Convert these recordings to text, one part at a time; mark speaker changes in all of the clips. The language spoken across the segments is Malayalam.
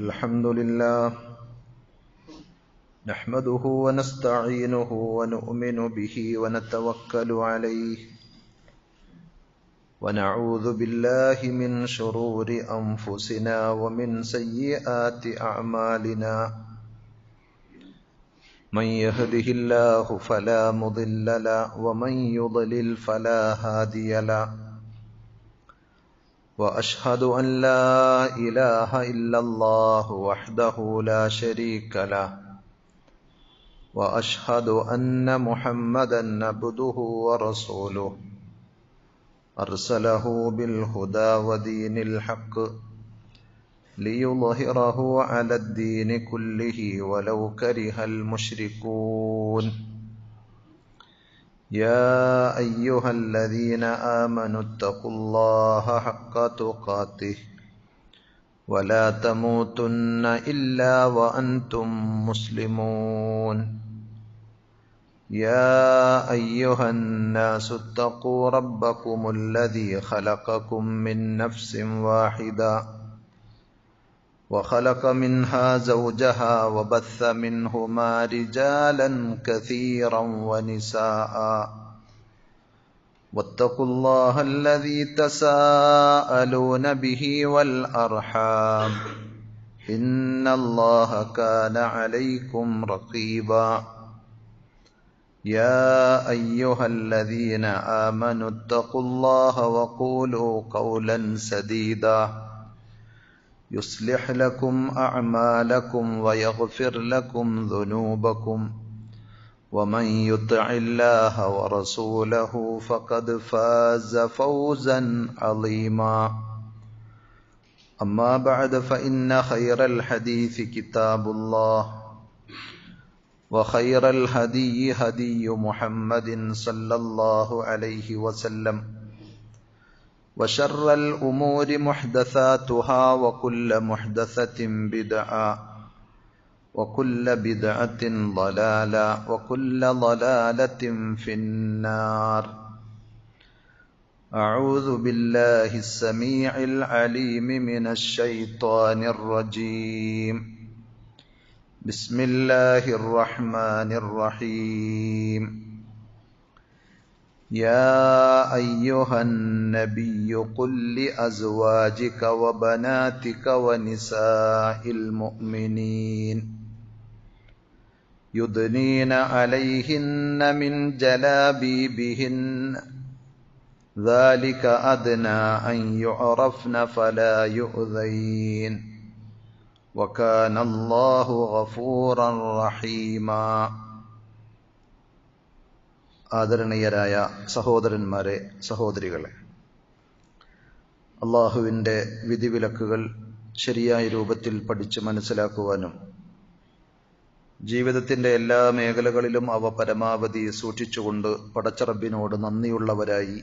Speaker 1: الحمد لله نحمده ونستعينه ونؤمن به ونتوكل عليه ونعوذ بالله من شرور أنفسنا ومن سيئات أعمالنا من يهده الله فلا مضل له ومن يضلل فلا هادي له وأشهد أن لا إله إلا الله وحده لا شريك له وأشهد أن محمدا عبده ورسوله أرسله بالهدى ودين الحق ليظهره على الدين كله ولو كره المشركون يا أيها الذين آمنوا اتقوا الله حق تقاته ولا تموتن إلا وأنتم مسلمون يا أيها الناس اتقوا ربكم الذي خلقكم من نفس واحدة وخلق منها زوجها وبث منهما رجالا كثيرا ونساء واتقوا الله الذي تساءلون به والأرحام إن الله كان عليكم رقيبا يا أيها الذين آمنوا اتقوا الله وقولوا قولا سديدا يصلح لكم أعمالكم ويغفر لكم ذنوبكم ومن يطع الله ورسوله فقد فاز فوزا عظيما أما بعد فإن خير الحديث كتاب الله وخير الهدي هدي محمد صلى الله عليه وسلم وشر الأمور محدثاتها وكل محدثة بدعة وكل بدعة ضلالة وكل ضلالة في النار أعوذ بالله السميع العليم من الشيطان الرجيم بسم الله الرحمن الرحيم يا أيها النبي قل لأزواجك وبناتك ونساء المؤمنين يدنين عليهن من جلابيبهن ذلك أدنى أن يعرفن فلا يؤذين وكان الله غفورا رحيما ആദരണീയരായ സഹോദരന്മാരെ, സഹോദരികളെ, അള്ളാഹുവിൻ്റെ വിധിവിലക്കുകൾ ശരിയായ രൂപത്തിൽ പഠിച്ച് മനസ്സിലാക്കുവാനും ജീവിതത്തിൻ്റെ എല്ലാ മേഖലകളിലും അവ പരമാവധി സൂക്ഷിച്ചുകൊണ്ട് പടച്ചറബിനോട് നന്ദിയുള്ളവരായി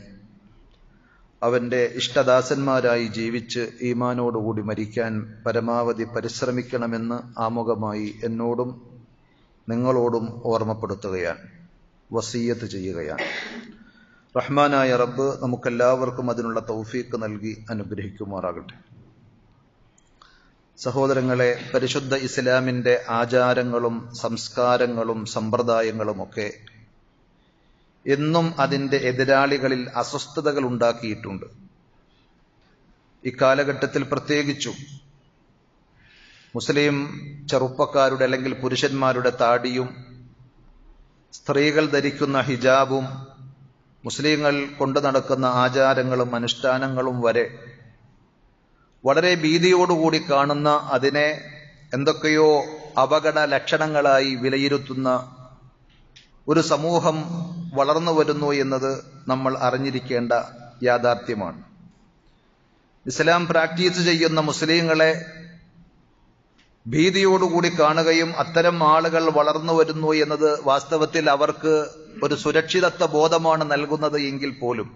Speaker 1: അവൻ്റെ ഇഷ്ടദാസന്മാരായി ജീവിച്ച് ഈമാനോടുകൂടി മരിക്കാൻ പരമാവധി പരിശ്രമിക്കണമെന്ന് ആമുഖമായി എന്നോടും നിങ്ങളോടും ഓർമ്മപ്പെടുത്തുകയാണ്, വസിയ്യത്ത് ചെയ്യുകയാണ്. റഹ്മാനായ റബ്ബ് നമുക്കെല്ലാവർക്കും അതിനുള്ള തൗഫീക്ക് നൽകി അനുഗ്രഹിക്കുമാറാകട്ടെ. സഹോദരങ്ങളെ, പരിശുദ്ധ ഇസ്ലാമിൻ്റെ ആചാരങ്ങളും സംസ്കാരങ്ങളും സമ്പ്രദായങ്ങളുമൊക്കെ എന്നും അതിൻ്റെ എതിരാളികളിൽ അസ്വസ്ഥതകൾ ഉണ്ടാക്കിയിട്ടുണ്ട്. ഇക്കാലഘട്ടത്തിൽ പ്രത്യേകിച്ചും മുസ്ലിം ചെറുപ്പക്കാരുടെ അല്ലെങ്കിൽ പുരുഷന്മാരുടെ താടിയും സ്ത്രീകൾ ധരിക്കുന്ന ഹിജാബും മുസ്ലിങ്ങൾ കൊണ്ടു നടക്കുന്ന ആചാരങ്ങളും അനുഷ്ഠാനങ്ങളും വരെ വളരെ ഭീതിയോടുകൂടി കാണുന്ന, അതിനെ എന്തൊക്കെയോ അപകട ലക്ഷണങ്ങളായി വിലയിരുത്തുന്ന ഒരു സമൂഹം വളർന്നു വരുന്നു എന്നത് നമ്മൾ അറിഞ്ഞിരിക്കേണ്ട യാഥാർത്ഥ്യമാണ്. ഇസ്ലാം പ്രാക്ടീസ് ചെയ്യുന്ന മുസ്ലിങ്ങളെ ഭീതിയോടുകൂടി കാണുകയും അത്തരം ആളുകൾ വളർന്നു വരുന്നു എന്നത് വാസ്തവത്തിൽ അവർക്ക് ഒരു സുരക്ഷിതത്വ ബോധമാണ് നൽകുന്നത് എങ്കിൽ പോലും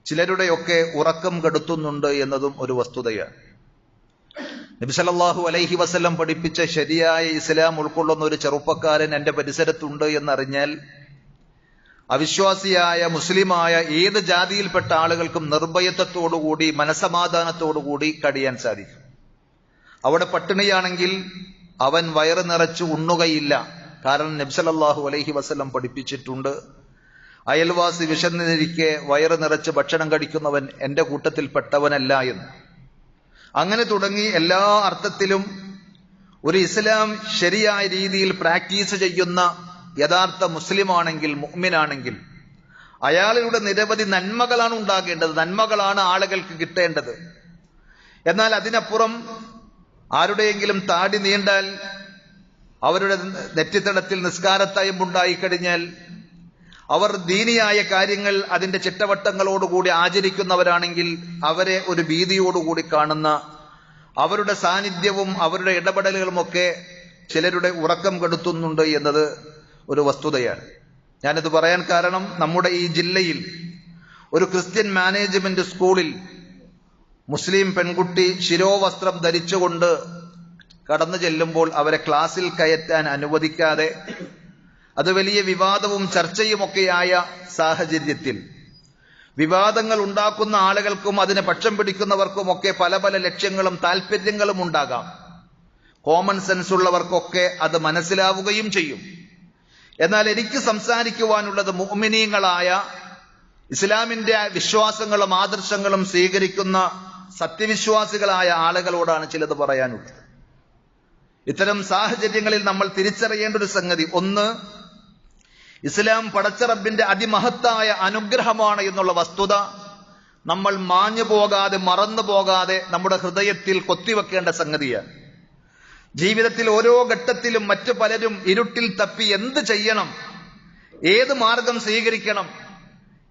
Speaker 1: ചിലരുടെയൊക്കെ ഉറക്കം കെടുത്തുന്നുണ്ട് എന്നതും ഒരു വസ്തുതയാണ്. നബി സല്ലല്ലാഹു അലൈഹി വസല്ലം പഠിപ്പിച്ച ശരിയായ ഇസ്ലാം ഉൾക്കൊള്ളുന്ന ഒരു ചെറുപ്പക്കാരൻ എൻ്റെ പരിസരത്തുണ്ട് എന്നറിഞ്ഞാൽ അവിശ്വാസിയായ മുസ്ലിമായ ഏത് ജാതിയിൽപ്പെട്ട ആളുകൾക്കും നിർഭയത്വത്തോടുകൂടി മനസമാധാനത്തോടുകൂടി കഴിയാൻ സാധിക്കും. അവിടെ പട്ടിണിയാണെങ്കിൽ അവൻ വയറ് നിറച്ച് ഉണ്ണുകയില്ല. കാരണം നബി സല്ലല്ലാഹു അലൈഹി വസല്ലം പഠിപ്പിച്ചിട്ടുണ്ട്, അയൽവാസി വിശന്നിരിക്കെ വയറ് നിറച്ച് ഭക്ഷണം കഴിക്കുന്നവൻ എന്റെ കൂട്ടത്തിൽപ്പെട്ടവനല്ല എന്ന്. അങ്ങനെ തുടങ്ങി എല്ലാ അർത്ഥത്തിലും ഒരു ഇസ്ലാം ശരിയായ രീതിയിൽ പ്രാക്ടീസ് ചെയ്യുന്ന യഥാർത്ഥ മുസ്ലിമാണെങ്കിൽ, മുഅ്മിനാണെങ്കിൽ, അയാളിലൂടെ നിരവധി നന്മകളാണ് ഉണ്ടാകേണ്ടത്, നന്മകളാണ് ആളുകൾക്ക് കിട്ടേണ്ടത്. എന്നാൽ അതിനപ്പുറം ആരുടെയെങ്കിലും താടി നീണ്ടാൽ, അവരുടെ നെറ്റിത്തടത്തിൽ നിസ്കാരത്തയമ്പുണ്ടായി കഴിഞ്ഞാൽ, അവർ ദീനിയായ കാര്യങ്ങൾ അതിന്റെ ചിട്ടവട്ടങ്ങളോടുകൂടി ആചരിക്കുന്നവരാണെങ്കിൽ അവരെ ഒരു ഭീതിയോടുകൂടി കാണുന്ന, അവരുടെ സാന്നിധ്യവും അവരുടെ ഇടപെടലുകളുമൊക്കെ ചിലരുടെ ഉറക്കം കെടുത്തുന്നുണ്ട് എന്നത് ഒരു വസ്തുതയാണ്. ഞാനിത് പറയാൻ കാരണം, നമ്മുടെ ഈ ജില്ലയിൽ ഒരു ക്രിസ്ത്യൻ മാനേജ്മെന്റ് സ്കൂളിൽ മുസ്ലിം പെൺകുട്ടി ശിരോവസ്ത്രം ധരിച്ചുകൊണ്ട് കടന്നു ചെല്ലുമ്പോൾ അവരെ ക്ലാസ്സിൽ കയറ്റാൻ അനുവദിക്കാതെ അത് വലിയ വിവാദവും ചർച്ചയുമൊക്കെയായ സാഹചര്യത്തിൽ, വിവാദങ്ങൾ ഉണ്ടാക്കുന്ന ആളുകൾക്കും അതിനെ പക്ഷം പിടിക്കുന്നവർക്കുമൊക്കെ പല പല ലക്ഷ്യങ്ങളും താല്പര്യങ്ങളും ഉണ്ടാകാം. കോമൺ സെൻസ് ഉള്ളവർക്കൊക്കെ അത് മനസ്സിലാവുകയും ചെയ്യും. എന്നാൽ എനിക്ക് സംസാരിക്കുവാനുള്ളത് മുഅ്മിനീങ്ങളായ, ഇസ്ലാമിന്റെ വിശ്വാസങ്ങളും ആദർശങ്ങളും സ്വീകരിക്കുന്ന സത്യവിശ്വാസികളായ ആളുകളോടാണ് ചിലത് പറയാനുള്ളത്. ഇത്തരം സാഹചര്യങ്ങളിൽ നമ്മൾ തിരിച്ചറിയേണ്ട ഒരു സംഗതി, ഒന്ന്, ഇസ്ലാം പടച്ച റബ്ബിന്റെ അതിമഹത്തായ അനുഗ്രഹമാണ് എന്നുള്ള വസ്തുത നമ്മൾ മാഞ്ഞു പോകാതെ, മറന്നു പോകാതെ നമ്മുടെ ഹൃദയത്തിൽ കൊത്തിവെക്കേണ്ട സംഗതിയാണ്. ജീവിതത്തിൽ ഓരോ ഘട്ടത്തിലും മറ്റു പലരും ഇരുട്ടിൽ തപ്പി എന്ത് ചെയ്യണം, ഏത് മാർഗം സ്വീകരിക്കണം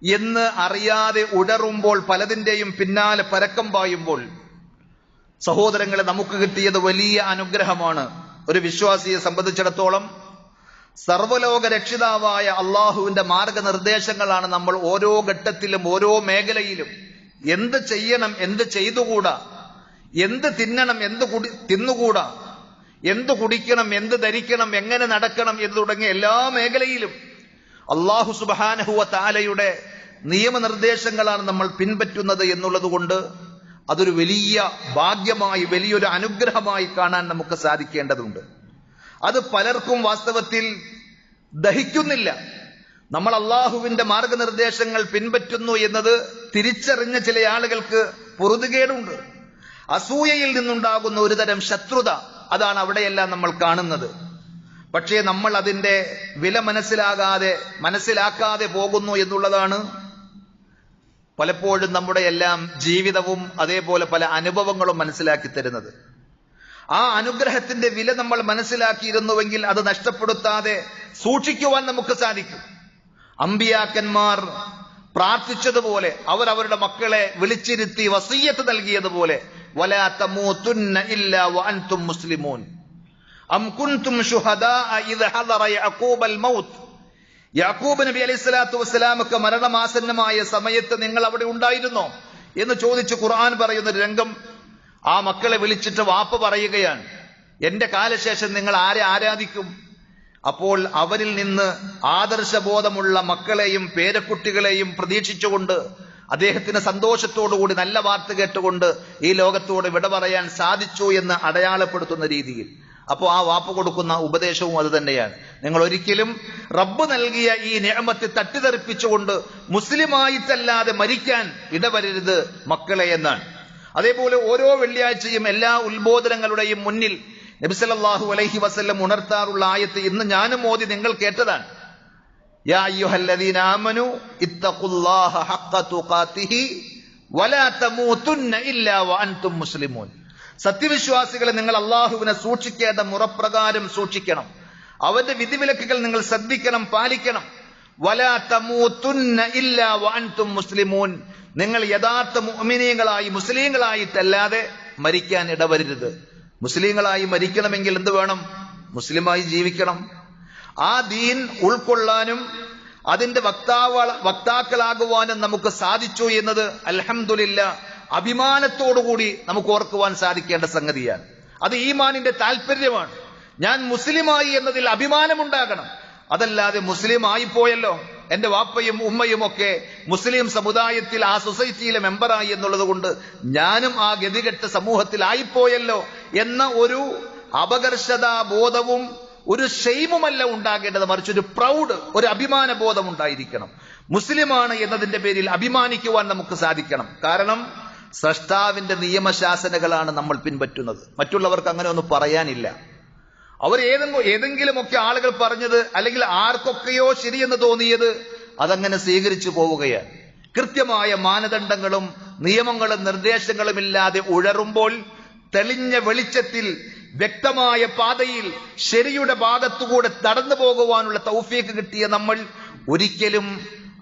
Speaker 1: എന്ന് അറിയാതെ ഉഴറുമ്പോൾ, പലതിന്റെയും പിന്നാലെ പരക്കം പായുമ്പോൾ, സഹോദരങ്ങളെ, നമുക്ക് കിട്ടിയത് വലിയ അനുഗ്രഹമാണ്. ഒരു വിശ്വാസിയെ സംബന്ധിച്ചിടത്തോളം സർവ്വലോക രക്ഷിതാവായ അള്ളാഹുവിന്റെ മാർഗനിർദ്ദേശങ്ങളാണ് നമ്മൾ ഓരോ ഘട്ടത്തിലും ഓരോ മേഖലയിലും എന്ത് ചെയ്യണം, എന്ത് ചെയ്തുകൂടാ, എന്ത് തിന്നണം, എന്ത് തിന്നുകൂടാ, എന്ത് കുടിക്കണം, എന്ത് ധരിക്കണം, എങ്ങനെ നടക്കണം എന്ന് തുടങ്ങിയ എല്ലാ മേഖലയിലും അള്ളാഹു സുബ്ഹാനഹു വ തആലയുടെ നിയമനിർദ്ദേശങ്ങളാണ് നമ്മൾ പിൻപറ്റുന്നത് എന്നുള്ളത് കൊണ്ട് അതൊരു വലിയ ഭാഗ്യമായി, വലിയൊരു അനുഗ്രഹമായി കാണാൻ നമുക്ക് സാധിക്കേണ്ടതുണ്ട്. അത് പലർക്കും വാസ്തവത്തിൽ ദഹിക്കുന്നില്ല. നമ്മൾ അള്ളാഹുവിന്റെ മാർഗനിർദ്ദേശങ്ങൾ പിൻപറ്റുന്നു എന്നത് തിരിച്ചറിഞ്ഞ ചില ആളുകൾക്ക് പൊറുതുകേടുണ്ട്. അസൂയയിൽ നിന്നുണ്ടാകുന്ന ഒരു തരം ശത്രുത, അതാണ് അവിടെയെല്ലാം നമ്മൾ കാണുന്നത്. പക്ഷേ നമ്മൾ അതിന്റെ വില മനസ്സിലാക്കാതെ പോകുന്നു എന്നുള്ളതാണ് പലപ്പോഴും നമ്മുടെ എല്ലാം ജീവിതവും അതേപോലെ പല അനുഭവങ്ങളും മനസ്സിലാക്കി തരുന്നത്. ആ അനുഗ്രഹത്തിന്റെ വില നമ്മൾ മനസ്സിലാക്കിയിരുന്നുവെങ്കിൽ അത് നഷ്ടപ്പെടുത്താതെ സൂക്ഷിക്കുവാൻ നമുക്ക് സാധിക്കും. അമ്പിയാക്കന്മാർ പ്രാർത്ഥിച്ചതുപോലെ, അവർ അവരുടെ മക്കളെ വിളിച്ചിരുത്തി വസിയ്യത്ത് നൽകിയതുപോലെ, വലാ തമൂതുന്ന ഇല്ലാ വഅൻതും മുസ്ലിമൂൻ അം കുൻതും ശുഹദാഅ ഇദ് ഹദറ യഅഖൂബൽ മൗത്ത്. യാക്കൂബ് നബി അലൈഹി സ്വലാത്തു വസ്സലാമക്ക് മരണമാസന്നമായ സമയത്ത് നിങ്ങൾ അവിടെ ഉണ്ടായിരുന്നോ എന്ന് ചോദിച്ച് ഖുർആൻ പറയുന്ന രംഗം, ആ മക്കളെ വിളിച്ചിട്ട് വാപ്പ പറയുകയാണ്, എന്റെ കാലശേഷം നിങ്ങൾ ആരെ ആരാധിക്കും? അപ്പോൾ അവരിൽ നിന്ന് ആദർശബോധമുള്ള മക്കളെയും പേരക്കുട്ടികളെയും പ്രതീക്ഷിച്ചുകൊണ്ട് അദ്ദേഹത്തിന് സന്തോഷത്തോടുകൂടി നല്ല വാർത്ത കേട്ടുകൊണ്ട് ഈ ലോകത്തോട് വിട പറയാൻ സാധിച്ചു എന്ന് അടയാളപ്പെടുത്തുന്ന രീതിയിൽ. അപ്പോൾ ആ വാപ്പ കൊടുക്കുന്ന ഉപദേശവും അത് തന്നെയാണ്. നിങ്ങൾ ഒരിക്കലും റബ്ബ് നൽകിയ ഈ നിഅമത്ത് തട്ടിത്തെറിപ്പിച്ചുകൊണ്ട് മുസ്ലിമായിട്ടല്ലാതെ മരിക്കാൻ ഇടവരരുത് മക്കളെ എന്നാണ്. അതേപോലെ ഓരോ വെള്ളിയാഴ്ചയും എല്ലാ ഉത്ബോധനങ്ങളുടെയും മുന്നിൽ നബി സല്ലല്ലാഹു അലൈഹി വസല്ലം ഉണർത്താറുള്ള ആയത്ത് ഇന്ന് ഞാനും ഓതി നിങ്ങൾ കേട്ടതാണ്. യാ അയ്യുഹല്ലദീന ആമനു ഇത്തഖുല്ലാഹ ഹഖ്ക തുഖാതിഹി വലാ തമൂതുന്ന ഇല്ലാ വഅൻതും മുസ്ലിമൂൻ. സത്യവിശ്വാസികളെ, നിങ്ങൾ അള്ളാഹുവിനെ സൂക്ഷിക്കേണ്ട മുറപ്രകാരം സൂക്ഷിക്കണം. അവന്റെ വിധിവിലക്കുകൾ നിങ്ങൾ ശ്രദ്ധിക്കണം, പാലിക്കണം. വലാ തമൂതുന്ന ഇല്ലാ വഅൻതും മുസ്ലിമൂൻ. നിങ്ങൾ യഥാർത്ഥ മുഅ്മിനീങ്ങളായി, മുസ്ലിങ്ങളായിട്ടല്ലാതെ മരിക്കാൻ ഇടവരരുത്. മുസ്ലിങ്ങളായി മരിക്കണമെങ്കിൽ എന്ത് വേണം? മുസ്ലിമായി ജീവിക്കണം. ആ ദീൻ ഉൾക്കൊള്ളാനും അതിന്റെ വക്താക്കളാകുവാനും നമുക്ക് സാധിച്ചു എന്നത് അൽഹംദുലില്ലാഹ് അഭിമാനത്തോടുകൂടി നമുക്ക് ഓർക്കുവാൻ സാധിക്കേണ്ട സംഗതിയാണ്. അത് ഈമാനിന്റെ താല്പര്യമാണ്. ഞാൻ മുസ്ലിമായി എന്നതിൽ അഭിമാനമുണ്ടാകണം. അതല്ലാതെ മുസ്ലിം ആയിപ്പോയല്ലോ, എന്റെ വാപ്പയും ഉമ്മയും ഒക്കെ മുസ്ലിം സമുദായത്തിൽ ആ സൊസൈറ്റിയിലെ മെമ്പറായി എന്നുള്ളത് കൊണ്ട് ഞാനും ആ ഗതികെട്ട സമൂഹത്തിലായിപ്പോയല്ലോ എന്ന ഒരു അപകർഷതാ ബോധവും ഒരു ഷെയ്മുമല്ല ഉണ്ടാകേണ്ടത്, മറിച്ച് ഒരു പ്രൗഡ്, ഒരു അഭിമാന ബോധം ഉണ്ടായിരിക്കണം. മുസ്ലിമാണ് എന്നതിന്റെ പേരിൽ അഭിമാനിക്കുവാൻ നമുക്ക് സാധിക്കണം. കാരണം സ്രഷ്ടാവിന്റെ നിയമശാസനകളാണ് നമ്മൾ പിൻപറ്റുന്നത്. മറ്റുള്ളവർക്ക് അങ്ങനെ ഒന്നും പറയാനില്ല. അവർ ഏതെങ്കിലുമൊക്കെ ആളുകൾ പറഞ്ഞത് അല്ലെങ്കിൽ ആർക്കൊക്കെയോ ശരിയെന്ന് തോന്നിയത് അതങ്ങനെ സ്വീകരിച്ചു പോവുകയാണ്. കൃത്യമായ മാനദണ്ഡങ്ങളും നിയമങ്ങളും നിർദ്ദേശങ്ങളും ഇല്ലാതെ ഉഴറുമ്പോൾ തെളിഞ്ഞ വെളിച്ചത്തിൽ വ്യക്തമായ പാതയിൽ ശരിയുടെ ഭാഗത്തുകൂടെ നടന്നു പോകുവാനുള്ള തൗഫീഖ് കിട്ടിയ നമ്മൾ ഒരിക്കലും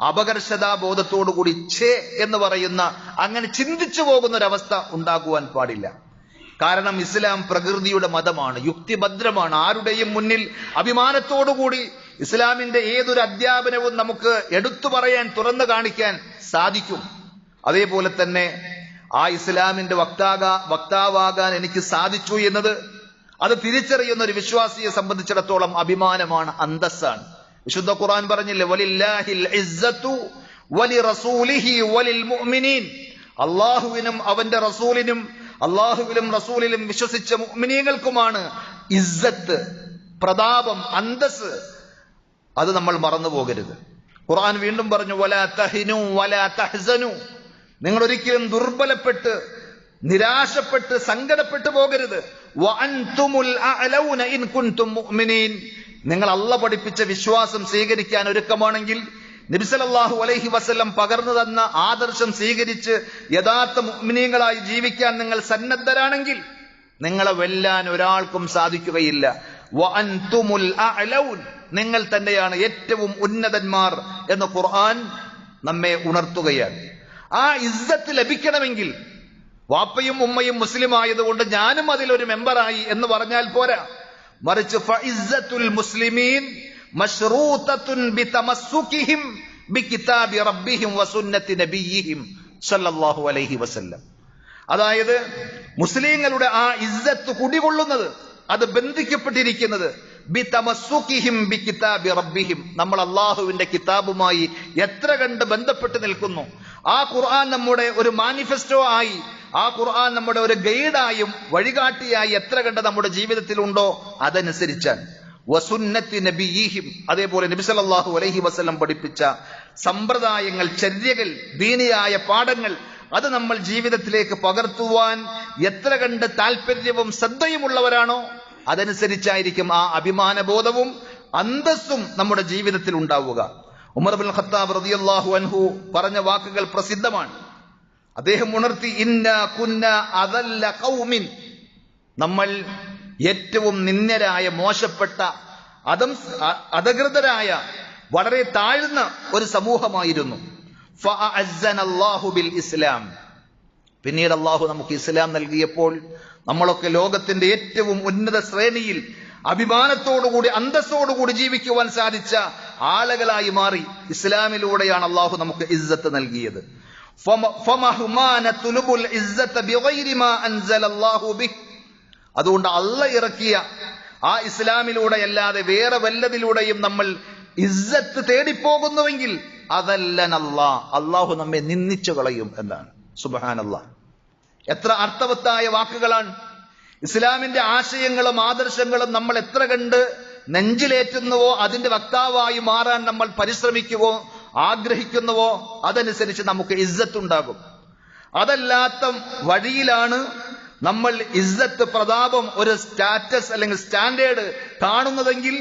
Speaker 1: അപകർഷതാബോധത്തോടുകൂടി ഛേ എന്ന് പറയുന്ന അങ്ങനെ ചിന്തിച്ചു പോകുന്ന ഒരവസ്ഥ ഉണ്ടാകുവാൻ പാടില്ല. കാരണം ഇസ്ലാം പ്രകൃതിയുടെ മതമാണ്, യുക്തിഭദ്രമാണ്. ആരുടെയും മുന്നിൽ അഭിമാനത്തോടുകൂടി ഇസ്ലാമിന്റെ ഏതൊരു അധ്യാപനവും നമുക്ക് എടുത്തു പറയാൻ, തുറന്നു കാണിക്കാൻ സാധിക്കും. അതേപോലെ തന്നെ ആ ഇസ്ലാമിന്റെ വക്താവാകാൻ എനിക്ക് സാധിച്ചു എന്നത് അത് തിരിച്ചറിയുന്ന ഒരു വിശ്വാസിയെ സംബന്ധിച്ചിടത്തോളം അഭിമാനമാണ്, അന്തസ്സാണ്. വിശുദ്ധ ഖുർആൻ പറഞ്ഞില്ലേ, വലില്ലാഹിൽ ഇസ്സത്തു വലിറസൂലിഹി വലിൽ മുഅ്മിനീൻ. അല്ലാഹുവിനും അവന്റെ റസൂലിനും, അല്ലാഹുവിലും റസൂലിലും വിശ്വസിച്ച മുഅ്മിനീങ്ങൾക്കുമാണ് ഇസ്സത്ത്, പ്രതാപം, അന്തസ്. അത് നമ്മൾ മറന്നു പോകരുത്. ഖുർആൻ വീണ്ടും പറഞ്ഞു, വലാ തഹിനു വലാ തഹ്സനു. നിങ്ങൾ ഒരിക്കലും ദുർബലപ്പെട്ട് നിരാശപ്പെട്ട് സങ്കടപ്പെട്ടു പോകരുത്. വഅൻതുമുൽ അഅലൗന ഇൻ കുൻതും മുഅ്മിനീൻ. നിങ്ങൾ അല്ലാഹ് പഠിപ്പിച്ച വിശ്വാസം സ്വീകരിക്കാൻ ഒരുക്കമാണെങ്കിൽ, നബി സല്ലല്ലാഹു അലൈഹി വസല്ലം പകർന്നു തന്ന ആദർശം സ്വീകരിച്ച് യഥാർത്ഥ മുഅ്മിനീങ്ങളായി ജീവിക്കാൻ നിങ്ങൾ സന്നദ്ധരാണെങ്കിൽ നിങ്ങളെ വെല്ലാൻ ഒരാൾക്കും സാധിക്കുകയില്ല. വഅൻതുമുൽ അഅലൗൻ. നിങ്ങൾ തന്നെയാണ് ഏറ്റവും ഉന്നതന്മാർ എന്ന് ഖുർആൻ നമ്മെ ഉണർത്തുകയാണ്. ആ ഇസ്സത്ത് ലഭിക്കണമെങ്കിൽ വാപ്പയും ഉമ്മയും മുസ്ലിം ആയതുകൊണ്ട് ഞാനും അതിലൊരു മെമ്പറായി എന്ന് പറഞ്ഞാൽ പോരാ, മറിച്ച് ഫഇസ്സത്തുൽ മുസ്ലിമീൻ മശ്റൂതത്തുൻ ബിതമസ്സുകിഹിം ബികിതാബി റബ്ബിഹിം വസുന്നത്തി നബിയിഹിം സല്ലല്ലാഹു അലൈഹി വസല്ലം. അതായത് മുസ്ലിങ്ങളുടെ ആ ഇസ്സത്ത് കുടികൊള്ളുന്നത്, അത് ബന്ധിക്കപ്പെട്ടിരിക്കുന്നത് ബിതമസ്സുകിഹിം ബികിതാബി റബ്ബിഹിം. നമ്മൾ അല്ലാഹുവിന്റെ കിതാബുമായി എത്ര കണ്ട് ബന്ധപ്പെട്ട് നിൽക്കുന്നു, ആ ഖുർആൻ നമ്മുടെ ഒരു മാനിഫെസ്റ്റോ ആയി, ആ ഖുർആൻ നമ്മുടെ ഒരു ഗൈഡായും വഴികാട്ടിയായി എത്ര കണ്ട് നമ്മുടെ ജീവിതത്തിലുണ്ടോ അതനുസരിച്ചാണ്. വസുന്നത്തി നബിയിഹിം. അതേപോലെ നബി സല്ലല്ലാഹു അലൈഹി വസല്ലം പഠിപ്പിച്ച സമ്പ്രദായങ്ങൾ, ചര്യകൾ, ദീനിയായ പാഠങ്ങൾ അത് നമ്മൾ ജീവിതത്തിലേക്ക് പകർത്തുവാൻ എത്ര കണ്ട് താല്പര്യവും ശ്രദ്ധയുമുള്ളവരാണോ അതനുസരിച്ചായിരിക്കും ആ അഭിമാനബോധവും അന്തസ്സും നമ്മുടെ ജീവിതത്തിൽ ഉണ്ടാവുക. ഉമർ ഇബ്നുൽ ഖത്താബ് റളിയല്ലാഹു അൻഹു പറഞ്ഞ വാക്കുകൾ പ്രസിദ്ധമാണ്. അദ്ദേഹം ഉണർത്തി, ഇന്നാ കുന്നാ അദല്ല ഖൗമിൻ. നമ്മൾ ഏറ്റവും നിന്ദ്യരായ, മോശപ്പെട്ട, അധകൃതരായ, വളരെ താഴ്ന്ന ഒരു സമൂഹമായിരുന്നു. ഫഅഅസ്സനല്ലാഹു ബിൽ ഇസ്ലാം. പിന്നീട് അള്ളാഹു നമുക്ക് ഇസ്ലാം നൽകിയപ്പോൾ നമ്മളൊക്കെ ലോകത്തിന്റെ ഏറ്റവും ഉന്നത ശ്രേണിയിൽ അഭിമാനത്തോടുകൂടി അന്തസ്സോടുകൂടി ജീവിക്കുവാൻ സാധിച്ച ആളുകളായി മാറി. ഇസ്ലാമിലൂടെയാണ് അള്ളാഹു നമുക്ക് ഇസ്സത്ത് നൽകിയത്. അതുകൊണ്ട് അള്ളാഹ് ഇറക്കിയ ആ ഇസ്ലാമിലൂടെ അല്ലാതെ വേറെ വല്ലതിലൂടെയും നമ്മൾ ഇസ്സത്ത് തേടിപ്പോകുന്നുവെങ്കിൽ അതല്ലനല്ലാഹ്, അള്ളാഹു നമ്മെ നിന്ദിച്ചു കളയും എന്നാണ്. സുബ്ഹാനല്ലാഹ്. എത്ര അർത്ഥവത്തായ വാക്കുകളാണ്. ഇസ്ലാമിന്റെ ആശയങ്ങളും ആദർശങ്ങളും നമ്മൾ എത്ര കണ്ട് നെഞ്ചിലേറ്റുന്നുവോ, അതിന്റെ വക്താവായി മാറാൻ നമ്മൾ പരിശ്രമിക്കുവോ, ആഗ്രഹിക്കുന്നുവോ, അതനുസരിച്ച് നമുക്ക് ഇസ്സത്ത് ഉണ്ടാകും. അതല്ലാത്ത വഴിയിലാണ് നമ്മൾ ഇസ്സത്ത്, പ്രതാപം, ഒരു സ്റ്റാറ്റസ് അല്ലെങ്കിൽ സ്റ്റാൻഡേർഡ് കാണുന്നതെങ്കിൽ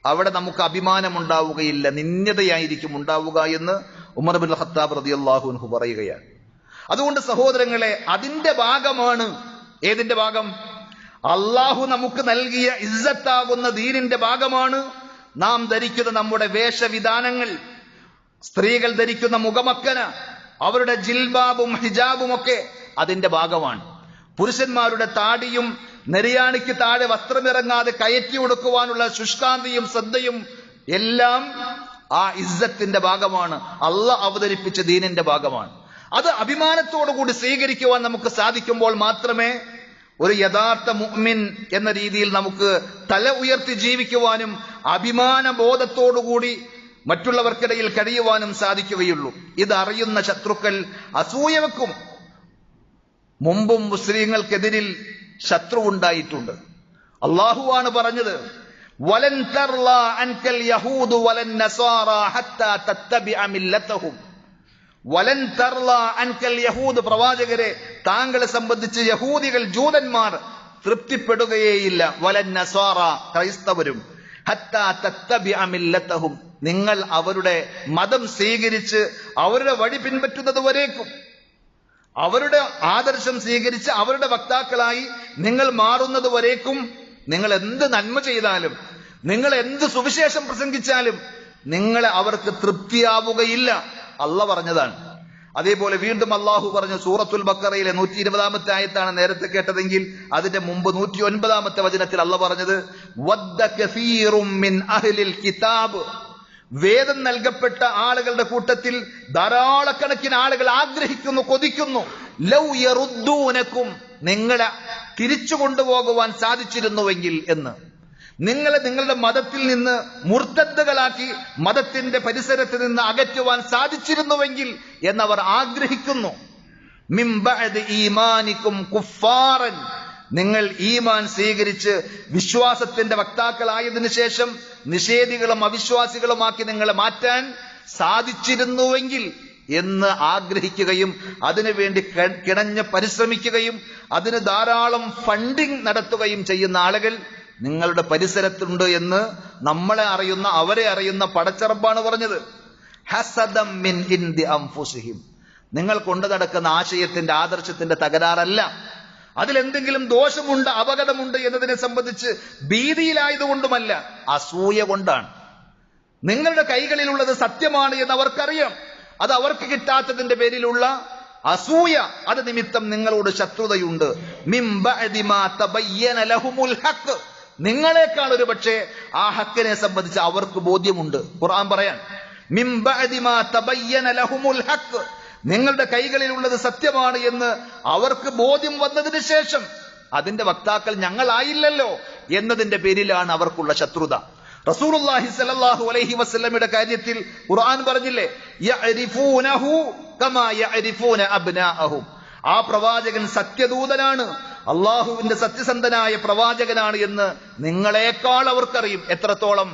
Speaker 1: അവിടെ നമുക്ക് അഭിമാനം ഉണ്ടാവുകയില്ല, നിന്ദ്യതയായിരിക്കും ഉണ്ടാവുക എന്ന് ഉമർ ഇബ്നുൽ ഖത്താബ് റളിയല്ലാഹു അൻഹു പറയുകയാണ്. അതുകൊണ്ട് സഹോദരങ്ങളെ, അതിന്റെ ഭാഗമാണ്. ഏതിന്റെ ഭാഗം? അള്ളാഹു നമുക്ക് നൽകിയ ഇസ്സത്താകുന്ന ദീനിന്റെ ഭാഗമാണ് നാം ധരിക്കുന്ന നമ്മുടെ വേഷവിധാനങ്ങൾ. സ്ത്രീകൾ ധരിക്കുന്ന മുഖമക്കന, അവരുടെ ജിൽബാബും ഹിജാബും ഒക്കെ അതിന്റെ ഭാഗമാണ്. പുരുഷന്മാരുടെ താടിയും നെരിയാണിക്ക് താഴെ വസ്ത്രമിറങ്ങാതെ കയറ്റി കൊടുക്കുവാനുള്ള ശുഷ്കാന്തിയും ശ്രദ്ധയും എല്ലാം ആ ഇസ്സത്തിന്റെ ഭാഗമാണ്, അള്ളാഹ് അവതരിപ്പിച്ച ദീനിന്റെ ഭാഗമാണ്. അത് അഭിമാനത്തോടുകൂടി സ്വീകരിക്കുവാൻ നമുക്ക് സാധിക്കുമ്പോൾ മാത്രമേ ഒരു യഥാർത്ഥ മുഅ്മിൻ എന്ന രീതിയിൽ നമുക്ക് തല ഉയർത്തി ജീവിക്കുവാനും അഭിമാന ബോധത്തോടുകൂടി മറ്റുള്ളവർക്കിടയിൽ കഴിയുവാനും സാധിക്കുകയുള്ളൂ. ഇതറിയുന്ന ശത്രുക്കൾ അസൂയ വെക്കും. മുമ്പും മുസ്ലിങ്ങൾക്കെതിരിൽ ശത്രു ഉണ്ടായിട്ടുണ്ട്. അള്ളാഹുവാണ് പറഞ്ഞത്, വലൻ തർലാ അൻകൽ യഹൂദു വലൻ നസാറ ഹത്താ തത്തബിഅ മില്ലതഹും. വലൻ തർലാ അൻകൽ യഹൂദ്, പ്രവാചകരെ താങ്കളെ സംബന്ധിച്ച് യഹൂദികൾ, ജൂതന്മാർ തൃപ്തിപ്പെടുകയേയില്ല. വലൻ നസാറ, ക്രൈസ്തവരും. ഹത്താ തത്തബിഅ മില്ലതഹും, നിങ്ങൾ അവരുടെ മതം സ്വീകരിച്ച് അവരുടെ വഴി പിൻപറ്റുന്നത് വരേക്കും, അവരുടെ ആദർശം സ്വീകരിച്ച് അവരുടെ വക്താക്കളായി നിങ്ങൾ മാറുന്നത് വരേക്കും നിങ്ങൾ എന്ത് നന്മ ചെയ്താലും, നിങ്ങൾ എന്ത് സുവിശേഷം പ്രസംഗിച്ചാലും നിങ്ങളെ അവർക്ക് തൃപ്തിയാവുകയില്ല. അള്ള പറഞ്ഞതാണ്. അതേപോലെ വീണ്ടും അള്ളാഹു പറഞ്ഞു സൂറത്തുൽ ബഖറയിലെ 120-ാമത്തെ ആയത്താണ് നേരത്തെ കേട്ടതെങ്കിൽ അതിന്റെ മുമ്പ് 109-ാമത്തെ വചനത്തിൽ അള്ള പറഞ്ഞത്, വദ്ദ കസീറും മിൻ അഹ്ലിൽ കിതാബ്, വേദം നൽകപ്പെട്ട ആളുകളുടെ കൂട്ടത്തിൽ ധാരാളക്കണക്കിന് ആളുകൾ ആഗ്രഹിക്കുന്നു, കൊതിക്കുന്നു, ലൗ യറുദ്ദൂനക്കും, നിങ്ങളെ തിരിച്ചു കൊണ്ടുപോകുവാൻ സാധിച്ചിരുന്നുവെങ്കിൽ എന്ന്. നിങ്ങളെ നിങ്ങളുടെ മതത്തിൽ നിന്ന് മുർത്തദ്ദകളാക്കി മതത്തിന്റെ പരിസരത്ത് നിന്ന് അകറ്റുവാൻ സാധിച്ചിരുന്നുവെങ്കിൽ എന്നവർ ആഗ്രഹിക്കുന്നു. മിൻ ബഅദി ഈമാനിക്കും കുഫാറൻ, നിങ്ങൾ ഈമാൻ സ്വീകരിച്ച് വിശ്വാസത്തിന്റെ വക്താക്കളായതിനു ശേഷം നിഷേധികളും അവിശ്വാസികളുമാക്കി നിങ്ങളെ മാറ്റാൻ സാധിച്ചിരുന്നുവെങ്കിൽ എന്ന് ആഗ്രഹിക്കുകയും അതിനുവേണ്ടി കിണഞ്ഞ് പരിശ്രമിക്കുകയും അതിന് ധാരാളം ഫണ്ടിങ് നടത്തുകയും ചെയ്യുന്ന ആളുകൾ നിങ്ങളുടെ പരിസരത്തുണ്ട് എന്ന് നമ്മളെ അറിയുന്ന, അവരെ അറിയുന്ന പടച്ചറബാണ് പറഞ്ഞത്. ഹസദം മിൻ ഇൻദി അൻഫുസിഹിം, നിങ്ങൾ കൊണ്ടു നടക്കുന്ന ആശയത്തിന്റെ, ആദർശത്തിന്റെ തകരാറല്ല, അതിലെന്തെങ്കിലും ദോഷമുണ്ട്, അപകടമുണ്ട് എന്നതിനെ സംബന്ധിച്ച് ഭീതിയിലായതുകൊണ്ടുമല്ല, അസൂയ കൊണ്ടാണ്. നിങ്ങളുടെ കൈകളിലുള്ളത് സത്യമാണ് എന്ന് അവർക്കറിയാം. അത് അവർക്ക് കിട്ടാത്തതിന്റെ പേരിലുള്ള അസൂയ, അത് നിമിത്തം നിങ്ങളോട് ശത്രുതയുണ്ട്. മിൻ ബഅദി മാ തബയ്യന ലഹുമുൽ ഹഖ്, നിങ്ങളെക്കാൾ ഒരു പക്ഷേ ആ ഹക്കിനെ സംബന്ധിച്ച് അവർക്ക് ബോധ്യമുണ്ട്. ഖുർആൻ പറയാൻ, മിൻ ബഅദി മാ തബയ്യന ലഹുമുൽ ഹഖ്, നിങ്ങളുടെ കൈകളിലുള്ളത് സത്യമാണ് എന്ന് അവർക്ക് ബോധ്യം വന്നതിന് ശേഷം അതിന്റെ വക്താക്കൾ ഞങ്ങളായില്ലല്ലോ എന്നതിന്റെ പേരിലാണ് അവർക്കുള്ള ശത്രുത. റസൂലുള്ളാഹി സ്വല്ലല്ലാഹു അലൈഹി വസല്ലമയുടെ കാര്യത്തിൽ ഖുർആൻ പറഞ്ഞില്ലേ, യഅരിഫൂനഹു കമാ യഅരിഫൂന അബ്നാഅഹും, ആ പ്രവാചകൻ സത്യദൂതനാണ്, അള്ളാഹുവിന്റെ സത്യസന്ധനായ പ്രവാചകനാണ് എന്ന് നിങ്ങളെക്കാൾ അവർക്കറിയും. എത്രത്തോളം?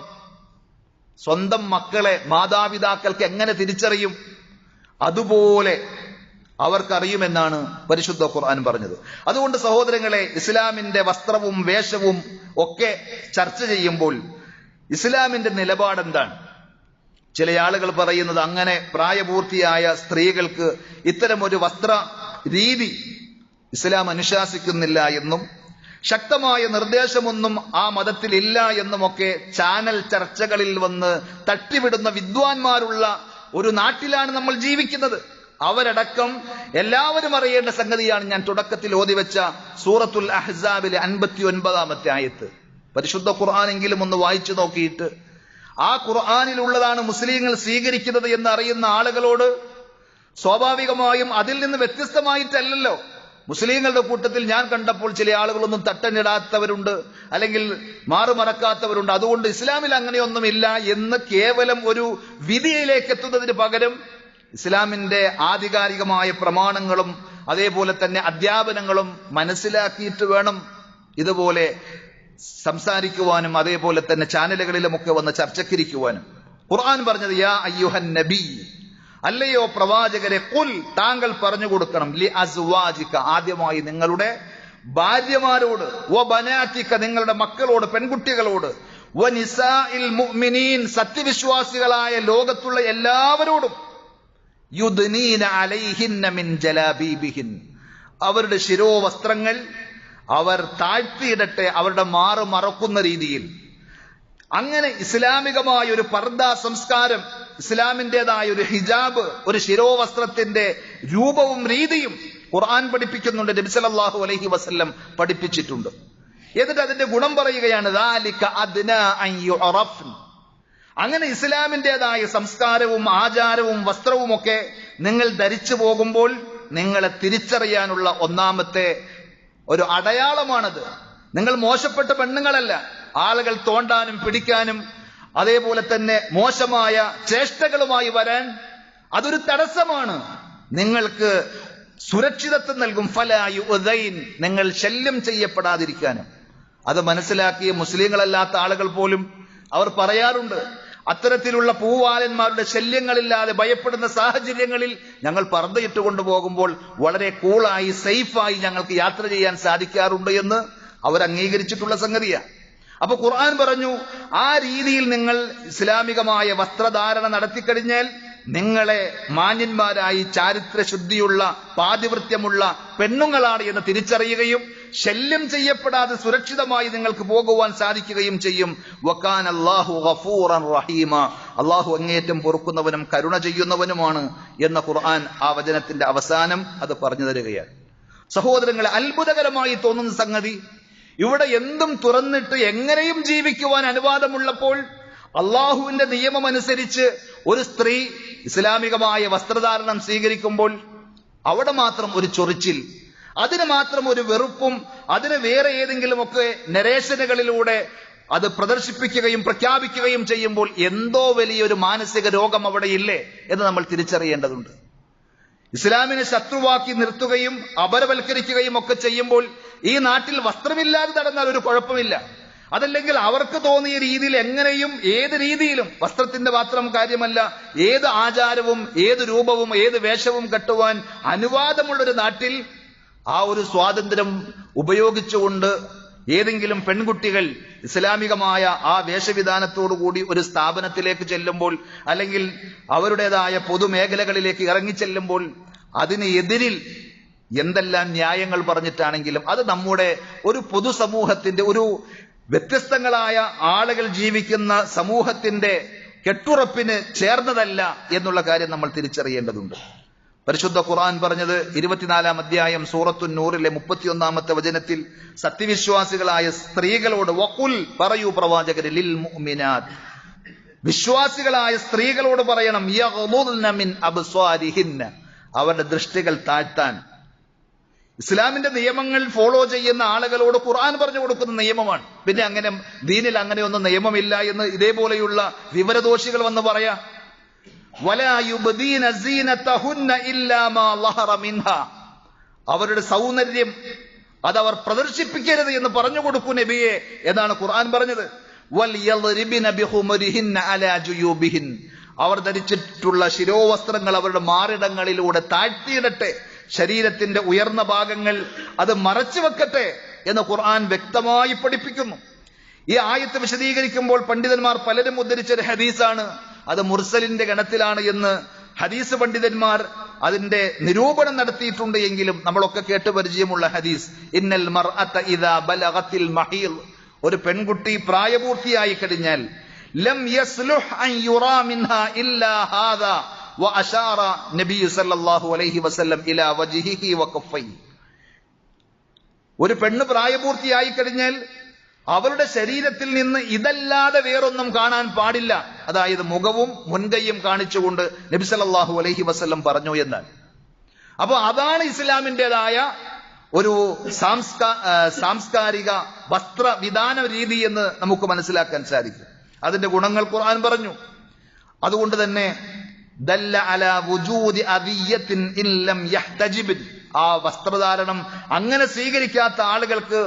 Speaker 1: സ്വന്തം മക്കളെ മാതാപിതാക്കൾക്ക് എങ്ങനെ തിരിച്ചറിയും അതുപോലെ അവർക്കറിയുമെന്നാണ് പരിശുദ്ധ ഖുർആൻ പറഞ്ഞത്. അതുകൊണ്ട് സഹോദരങ്ങളെ, ഇസ്ലാമിന്റെ വസ്ത്രവും വേഷവും ഒക്കെ ചർച്ച ചെയ്യുമ്പോൾ ഇസ്ലാമിന്റെ നിലപാടെന്താണ്? ചില ആളുകൾ പറയുന്നത് അങ്ങനെ പ്രായപൂർത്തിയായ സ്ത്രീകൾക്ക് ഇത്തരം ഒരു വസ്ത്ര രീതി ഇസ്ലാം അനുശാസിക്കുന്നില്ല എന്നും ശക്തമായ നിർദ്ദേശമൊന്നും ആ മതത്തിൽ ഇല്ല എന്നുമൊക്കെ ചാനൽ ചർച്ചകളിൽ വന്ന് തട്ടിവിടുന്ന വിദ്വാൻമാരുള്ള ഒരു നാട്ടിലാണ് നമ്മൾ ജീവിക്കുന്നത്. അവരടക്കം എല്ലാവരും അറിയേണ്ട സംഗതിയാണ് ഞാൻ തുടക്കത്തിൽ ഓതിവെച്ച സൂറത്തുൽ അഹ്സാബിലെ 59-ാമത്തെ ആയത്ത്. പരിശുദ്ധ ഖുർആനെങ്കിലും ഒന്ന് വായിച്ചു നോക്കിയിട്ട് ആ ഖുർആനിലുള്ളതാണ് മുസ്ലിങ്ങൾ സ്വീകരിക്കുന്നത് എന്ന് അറിയുന്ന ആളുകളോട് സ്വാഭാവികമായും അതിൽ നിന്ന് വ്യത്യസ്തമായിട്ടല്ലല്ലോ. മുസ്ലിങ്ങളുടെ കൂട്ടത്തിൽ ഞാൻ കണ്ടപ്പോൾ ചില ആളുകളൊന്നും തട്ടനിടാത്തവരുണ്ട്, അല്ലെങ്കിൽ മാറുമറക്കാത്തവരുണ്ട്, അതുകൊണ്ട് ഇസ്ലാമിൽ അങ്ങനെയൊന്നുമില്ല എന്ന് കേവലം ഒരു വിധിയിലേക്ക് എത്തുന്നതിന് പകരം ഇസ്ലാമിന്റെ ആധികാരികമായ പ്രമാണങ്ങളും അതേപോലെ തന്നെ അധ്യാപനങ്ങളും മനസ്സിലാക്കിയിട്ട് വേണം ഇതുപോലെ സംസാരിക്കുവാനും അതേപോലെ തന്നെ ചാനലുകളിലുമൊക്കെ വന്ന് ചർച്ചക്കിരിക്കുവാനും. ഖുർആൻ പറഞ്ഞത്, യാ അയ്യുഹൻ നബി, അല്ലയോ പ്രവാചകരെ, ഖുൽ, താങ്കൾ പറഞ്ഞു കൊടുക്കണം, ലി അസ്വാജിക, ആദ്യമായി നിങ്ങളുടെ ഭാര്യമാരോട്, വ ബനാതിക, നിങ്ങളുടെ മക്കളോട്, പെൺകുട്ടികളോട്, വ നിസാഇൽ മുഅ്മിനീൻ, സത്യവിശ്വാസികളായ ലോകത്തുള്ള എല്ലാവരോടും, യുദ്നീന അലൈഹിന്ന മിൻ ജലാബീബിഹിൻ, അവരുടെ ശിരോവസ്ത്രങ്ങൾ അവർ താഴ്ത്തിയിടട്ടെ, അവരുടെ മാറ് മറക്കുന്ന രീതിയിൽ. അങ്ങനെ ഇസ്ലാമികമായ ഒരു പർദ സംസ്കാരം, ഇസ്ലാമിൻ്റെതായ ഒരു ഹിജാബ്, ഒരു ശിരോവസ്ത്രത്തിന്റെ രൂപവും രീതിയും ഖുർആൻ പഠിപ്പിക്കുന്നുണ്ട്, നബി സല്ലല്ലാഹു അലൈഹി വസല്ലം പഠിപ്പിച്ചിട്ടുണ്ട്. എന്നിട്ട് അതിന്റെ ഗുണം പറയുകയാണ്, ദാലിക അദ്നാ അൻ യുഅറഫ്ന, അങ്ങനെ ഇസ്ലാമിൻ്റെതായ സംസ്കാരവും ആചാരവും വസ്ത്രവും ഒക്കെ നിങ്ങൾ ധരിച്ചു പോകുമ്പോൾ നിങ്ങളെ തിരിച്ചറിയാനുള്ള ഒന്നാമത്തെ ഒരു അടയാളമാണത്. നിങ്ങൾ മോശപ്പെട്ട പെണ്ണുങ്ങളല്ല, ആളുകൾ തോണ്ടാനും പിടിക്കാനും അതേപോലെ തന്നെ മോശമായ ചേഷ്ടകളുമായി വരാൻ അതൊരു തടസ്സമാണ്. നിങ്ങൾക്ക് സുരക്ഷിതത്വം നൽകും. ഫലായു ഉദൈൻ, നിങ്ങൾ ശല്യം ചെയ്യപ്പെടാതിരിക്കാനും. അത് മനസ്സിലാക്കിയ മുസ്ലിങ്ങളല്ലാത്ത ആളുകൾ പോലും അവർ പറയാറുണ്ട്, അത്തരത്തിലുള്ള പൂവാലന്മാരുടെ ശല്യങ്ങളില്ലാതെ ഭയപ്പെടുന്ന സാഹചര്യങ്ങളിൽ ഞങ്ങൾ പർദ്ദയിട്ട് കൊണ്ടുപോകുമ്പോൾ വളരെ കൂളായി സേഫായി ഞങ്ങൾക്ക് യാത്ര ചെയ്യാൻ സാധിക്കാറുണ്ട് എന്ന് അവർ അംഗീകരിച്ചിട്ടുള്ള സംഗതിയാണ്. അപ്പൊ ഖുർആൻ പറഞ്ഞു, ആ രീതിയിൽ നിങ്ങൾ ഇസ്ലാമികമായ വസ്ത്രധാരണ നടത്തിക്കഴിഞ്ഞാൽ നിങ്ങളെ മാന്യന്മാരായി ചാരിത്രശുദ്ധിയുള്ള പാതിവൃത്യമുള്ള പെണ്ണുങ്ങളാണ് എന്ന് തിരിച്ചറിയുകയും ശല്യം ചെയ്യപ്പെടാതെ സുരക്ഷിതമായി നിങ്ങൾക്ക് പോകുവാൻ സാധിക്കുകയും ചെയ്യും. വകാന അല്ലാഹു ഗഫൂറൻ റഹീമ, അല്ലാഹു അങ്ങേയറ്റം പൊറുക്കുന്നവനും കരുണ ചെയ്യുന്നവനുമാണ് എന്ന ഖുർആൻ ആ വചനത്തിന്റെ അവസാനം അത് പറഞ്ഞു തരികയാണ്. സഹോദരങ്ങളെ, അത്ഭുതകരമായി തോന്നുന്ന സംഗതി, ഇവിടെ എന്തും തുറന്നിട്ട് എങ്ങനെയും ജീവിക്കുവാൻ അനുവാദമുള്ളപ്പോൾ അള്ളാഹുവിന്റെ നിയമമനുസരിച്ച് ഒരു സ്ത്രീ ഇസ്ലാമികമായ വസ്ത്രധാരണം സ്വീകരിക്കുമ്പോൾ അവിടെ മാത്രം ഒരു ചൊറിച്ചിൽ, അതിന് മാത്രം ഒരു വെറുപ്പും, അതിന് വേറെ ഏതെങ്കിലുമൊക്കെ നരേഷനുകളിലൂടെ അത് പ്രദർശിപ്പിക്കുകയും പ്രഖ്യാപിക്കുകയും ചെയ്യുമ്പോൾ എന്തോ വലിയൊരു മാനസിക രോഗം അവിടെ ഇല്ലേ എന്ന് നമ്മൾ തിരിച്ചറിയേണ്ടതുണ്ട്. ഇസ്ലാമിനെ ശത്രുവാക്കി നിർത്തുകയും അപരവൽക്കരിക്കുകയും ഒക്കെ ചെയ്യുമ്പോൾ ഈ നാട്ടിൽ വസ്ത്രമില്ലാതെ നടന്നാൽ ഒരു കുഴപ്പമില്ല. അതല്ലെങ്കിൽ അവർക്ക് തോന്നിയ രീതിയിൽ എങ്ങനെയും ഏത് രീതിയിലും, വസ്ത്രത്തിന്റെ മാത്രം കാര്യമല്ല, ഏത് ആചാരവും ഏത് രൂപവും ഏത് വേഷവും കെട്ടുവാൻ അനുവാദമുള്ളൊരു നാട്ടിൽ ആ ഒരു സ്വാതന്ത്ര്യം ഉപയോഗിച്ചുകൊണ്ട് ഏതെങ്കിലും പെൺകുട്ടികൾ ഇസ്ലാമികമായ ആ വേഷവിധാനത്തോടുകൂടി ഒരു സ്ഥാപനത്തിലേക്ക് ചെല്ലുമ്പോൾ അല്ലെങ്കിൽ അവരുടേതായ പൊതുമേഖലകളിലേക്ക് ഇറങ്ങിച്ചെല്ലുമ്പോൾ അതിന് എതിരിൽ എന്തെല്ലാം ന്യായങ്ങൾ പറഞ്ഞിട്ടാണെങ്കിലും അത് നമ്മുടെ ഒരു പൊതുസമൂഹത്തിന്റെ, ഒരു വ്യത്യസ്തങ്ങളായ ആളുകൾ ജീവിക്കുന്ന സമൂഹത്തിന്റെ കെട്ടുറപ്പിന് ചേർന്നതല്ല എന്നുള്ള കാര്യം നമ്മൾ തിരിച്ചറിയേണ്ടതുണ്ട്. പരിശുദ്ധ ഖുർആൻ പറഞ്ഞത് 24-ാം അധ്യായം സൂറത്തുൻ നൂറിലെ 31-ാമത്തെ വചനത്തിൽ സത്യവിശ്വാസികളായ സ്ത്രീകളോട് വഖുൽ, പറയൂ പ്രവാചകരെ, ലിൽ മുഅ്മിനാത്ത്, വിശ്വാസികളായ സ്ത്രീകളോട് പറയണം, യഗ്ളുദ്ന മിൻ അബ്സ്വാരിഹിന്ന, അവരുടെ ദൃഷ്ടികൾ താഴ്ത്താൻ. ഇസ്ലാമിന്റെ നിയമങ്ങൾ ഫോളോ ചെയ്യുന്ന ആളുകളോട് ഖുർആൻ പറഞ്ഞു കൊടുക്കുന്ന നിയമമാണ്. പിന്നെ അങ്ങനെ ദീനിൽ അങ്ങനെയൊന്നും നിയമമില്ല എന്ന് ഇതേപോലെയുള്ള വിവരദോഷികൾ വന്ന് പറയാ. വലാ യുബ്ദീന സീനതഹുന്ന ഇല്ലാ മാ ലഹറ മിൻഹാ, അവരുടെ സൗന്ദര്യം അതവർ പ്രദർശിപ്പിക്കരുത് എന്ന് പറഞ്ഞു കൊടുക്കൂ നബിയെ എന്നാണ് ഖുർആൻ പറഞ്ഞത്. വൽയദ്രിബന ബിഖുമരിഹിന്ന അലാ ജുയൂബിഹിൻ, അവർ ധരിച്ചിട്ടുള്ള ശിരോവസ്ത്രങ്ങൾ അവരുടെ മാറിടങ്ങളിലൂടെ താഴ്ത്തിയിടട്ടെ, ശരീരത്തിന്റെ ഉയർന്ന ഭാഗങ്ങൾ അത് മറച്ചു വെക്കട്ടെ എന്ന് ഖുർആൻ വ്യക്തമായി പഠിപ്പിക്കുന്നു. ഈ ആയത്ത് വിശദീകരിക്കുമ്പോൾ പണ്ഡിതന്മാർ പലരും ഉദ്ധരിച്ചൊരു ഹദീസാണ്, അത് മുർസലിന്റെ ഗണത്തിലാണ് എന്ന് ഹദീസ് പണ്ഡിതന്മാർ അതിന്റെ നിരൂപണം നടത്തിയിട്ടുണ്ട്. എങ്കിലും നമ്മളൊക്കെ കേട്ടു പരിചയമുള്ള ഹദീസ്, ഇന്നൽ മർഅത ഇദാ ബലഗത്തിൽ മഹീദ്, ഒരു പെൺകുട്ടി പ്രായപൂർത്തിയായി കഴിഞ്ഞാൽ ലം യസ്ലുഹ് അൻ യുറാ മിൻഹാ ഇല്ലാ ഹാദാ വഅശാറ നബി സല്ലല്ലാഹു അലൈഹി വസല്ലം ഇലാ വജ്ഹിഹി വകഫൈഹി, ഒരു പെണ്ണ് പ്രായപൂർത്തിയായി കഴിഞ്ഞാൽ അവരുടെ ശരീരത്തിൽ നിന്ന് ഇതല്ലാതെ വേറൊന്നും കാണാൻ പാടില്ല, അതായത് മുഖവും മുൻകൈയും കാണിച്ചുകൊണ്ട് നബി സല്ലല്ലാഹു അലൈഹി വസല്ലം പറഞ്ഞു എന്നാണ്. അപ്പൊ അതാണ് ഇസ്ലാമിൻ്റെതായ ഒരു സാംസ്കാരിക വസ്ത്രവിധാന രീതി എന്ന് നമുക്ക് മനസ്സിലാക്കാൻ സാധിക്കും. അതിന്റെ ഗുണങ്ങൾ ഖുർആൻ പറഞ്ഞു. അതുകൊണ്ട് തന്നെ ദല്ല അലാ വുജൂദി അദിയത്തിൻ ഇൻ ലം യഹ്തജിബ്, ആ വസ്ത്രധാരണം അങ്ങനെ സ്വീകരിക്കാത്ത ആളുകൾക്ക്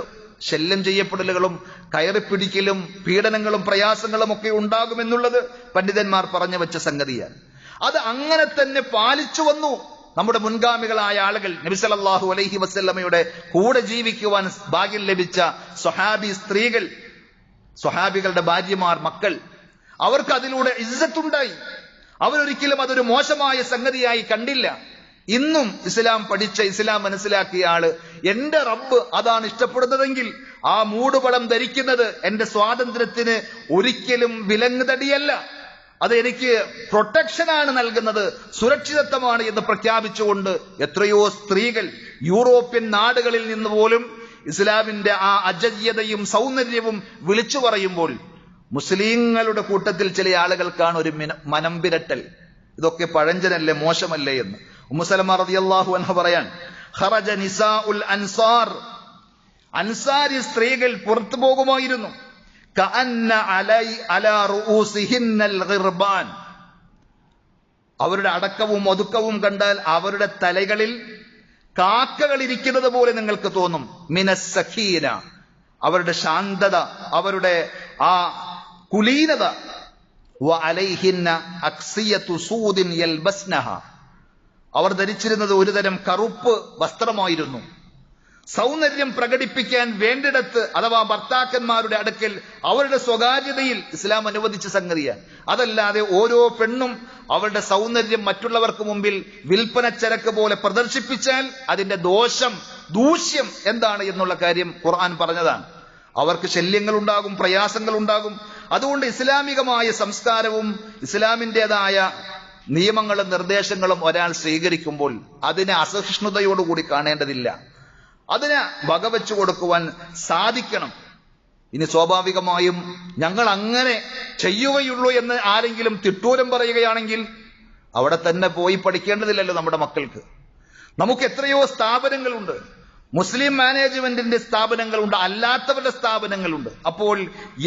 Speaker 1: ശല്യം ചെയ്യപ്പെടലുകളും കയറിപ്പിടിക്കലും പീഡനങ്ങളും പ്രയാസങ്ങളും ഒക്കെ ഉണ്ടാകുമെന്നുള്ളത് പണ്ഡിതന്മാർ പറഞ്ഞു വെച്ച സംഗതിയാണ്. അത് അങ്ങനെ തന്നെ പാലിച്ചു വന്നു നമ്മുടെ മുൻഗാമികളായ ആളുകൾ. നബി സല്ലല്ലാഹു അലൈഹി വസല്ലമയുടെ കൂടെ ജീവിക്കുവാൻ ഭാഗ്യം ലഭിച്ച സ്വഹാബി സ്ത്രീകൾ, സ്വഹാബികളുടെ ഭാര്യമാർ, മക്കൾ, അവർക്ക് അതിലൂടെ ഇസ്സത്തുണ്ടായി. അവരൊരിക്കലും അതൊരു മോശമായ സംഗതിയായി കണ്ടില്ല. ഇന്നും ഇസ്ലാം പഠിച്ച, ഇസ്ലാം മനസ്സിലാക്കിയ ആള്, എന്റെ റബ്ബ് അതാണ് ഇഷ്ടപ്പെടുന്നതെങ്കിൽ ആ മൂടുപടം ധരിക്കുന്നത് എന്റെ സ്വാതന്ത്ര്യത്തിന് ഒരിക്കലും വിലങ്ങുതടിയല്ല, അത് എനിക്ക് പ്രൊട്ടക്ഷനാണ് നൽകുന്നത്, സുരക്ഷിതത്വമാണ് എന്ന് പ്രഖ്യാപിച്ചുകൊണ്ട് എത്രയോ സ്ത്രീകൾ യൂറോപ്യൻ നാടുകളിൽ നിന്ന് പോലും ഇസ്ലാമിന്റെ ആ അജയ്യതയും സൗന്ദര്യവും വിളിച്ചു പറയുമ്പോൾ മുസ്ലിങ്ങളുടെ കൂട്ടത്തിൽ ചില ആളുകൾക്കാണ് ഒരു മനം വിരട്ടൽ, ഇതൊക്കെ പഴഞ്ചനല്ലേ, മോശമല്ലേ എന്ന്. ഉമ്മു സലമ റളിയല്ലാഹു അൻഹ പറയാൻ, ഖറജ നിസാഉൽ അൻസാർ, അൻസാരി സ്ത്രീകൾ പുറത്തു പോകുമായിരുന്നു. കഅന്ന അലാ റൂസിഹിന്നൽ ഗിർബാൻ. അവരുടെ അടക്കവും ഒതുക്കവും കണ്ടാൽ അവരുടെ തലകളിൽ കാക്കകൾ ഇരിക്കുന്നത് പോലെ നിങ്ങൾക്ക് തോന്നും. മിനസ് സഖീന, അവരുടെ ശാന്തത, അവരുടെ ആ കുലീനത. വഅലൈഹിന്ന അക്സിയതു സൂദിൻ യൽബസ്നഹ, അവർ ധരിച്ചിരുന്നത് ഒരുതരം കറുപ്പ് വസ്ത്രമായിരുന്നു. സൗന്ദര്യം പ്രകടിപ്പിക്കാൻ വേണ്ടിടത്ത്, അഥവാ ഭർത്താക്കന്മാരുടെ അടുക്കൽ അവരുടെ സ്വകാര്യതയിൽ ഇസ്ലാം അനുവദിച്ച സംഗതിയാണ്. അതല്ലാതെ ഓരോ പെണ്ണും അവരുടെ സൗന്ദര്യം മറ്റുള്ളവർക്ക് മുമ്പിൽ വിൽപ്പനച്ചരക്ക് പോലെ പ്രദർശിപ്പിച്ചാൽ അതിന്റെ ദൂഷ്യം എന്താണ് എന്നുള്ള കാര്യം ഖുർആൻ പറഞ്ഞതാണ്. അവർക്ക് ശല്യങ്ങൾ ഉണ്ടാകും, പ്രയാസങ്ങൾ ഉണ്ടാകും. അതുകൊണ്ട് ഇസ്ലാമികമായ സംസ്കാരവും ഇസ്ലാമിൻ്റെതായ നിയമങ്ങളും നിർദ്ദേശങ്ങളും ഒരാൾ സ്വീകരിക്കുമ്പോൾ അതിനെ അസഹിഷ്ണുതയോടുകൂടി കാണേണ്ടതില്ല, അതിനെ വകവെച്ചു കൊടുക്കുവാൻ സാധിക്കണം. ഇനി സ്വാഭാവികമായും ഞങ്ങൾ അങ്ങനെ ചെയ്യുകയുള്ളൂ എന്ന് ആരെങ്കിലും തിട്ടൂരം പറയുകയാണെങ്കിൽ അവിടെ തന്നെ പോയി പഠിക്കേണ്ടതില്ലല്ലോ നമ്മുടെ മക്കൾക്ക്. നമുക്ക് എത്രയോ സ്ഥാപനങ്ങളുണ്ട്, മുസ്ലിം മാനേജ്മെന്റിന്റെ സ്ഥാപനങ്ങളുണ്ട്, അല്ലാത്തവരുടെ സ്ഥാപനങ്ങളുണ്ട്. അപ്പോൾ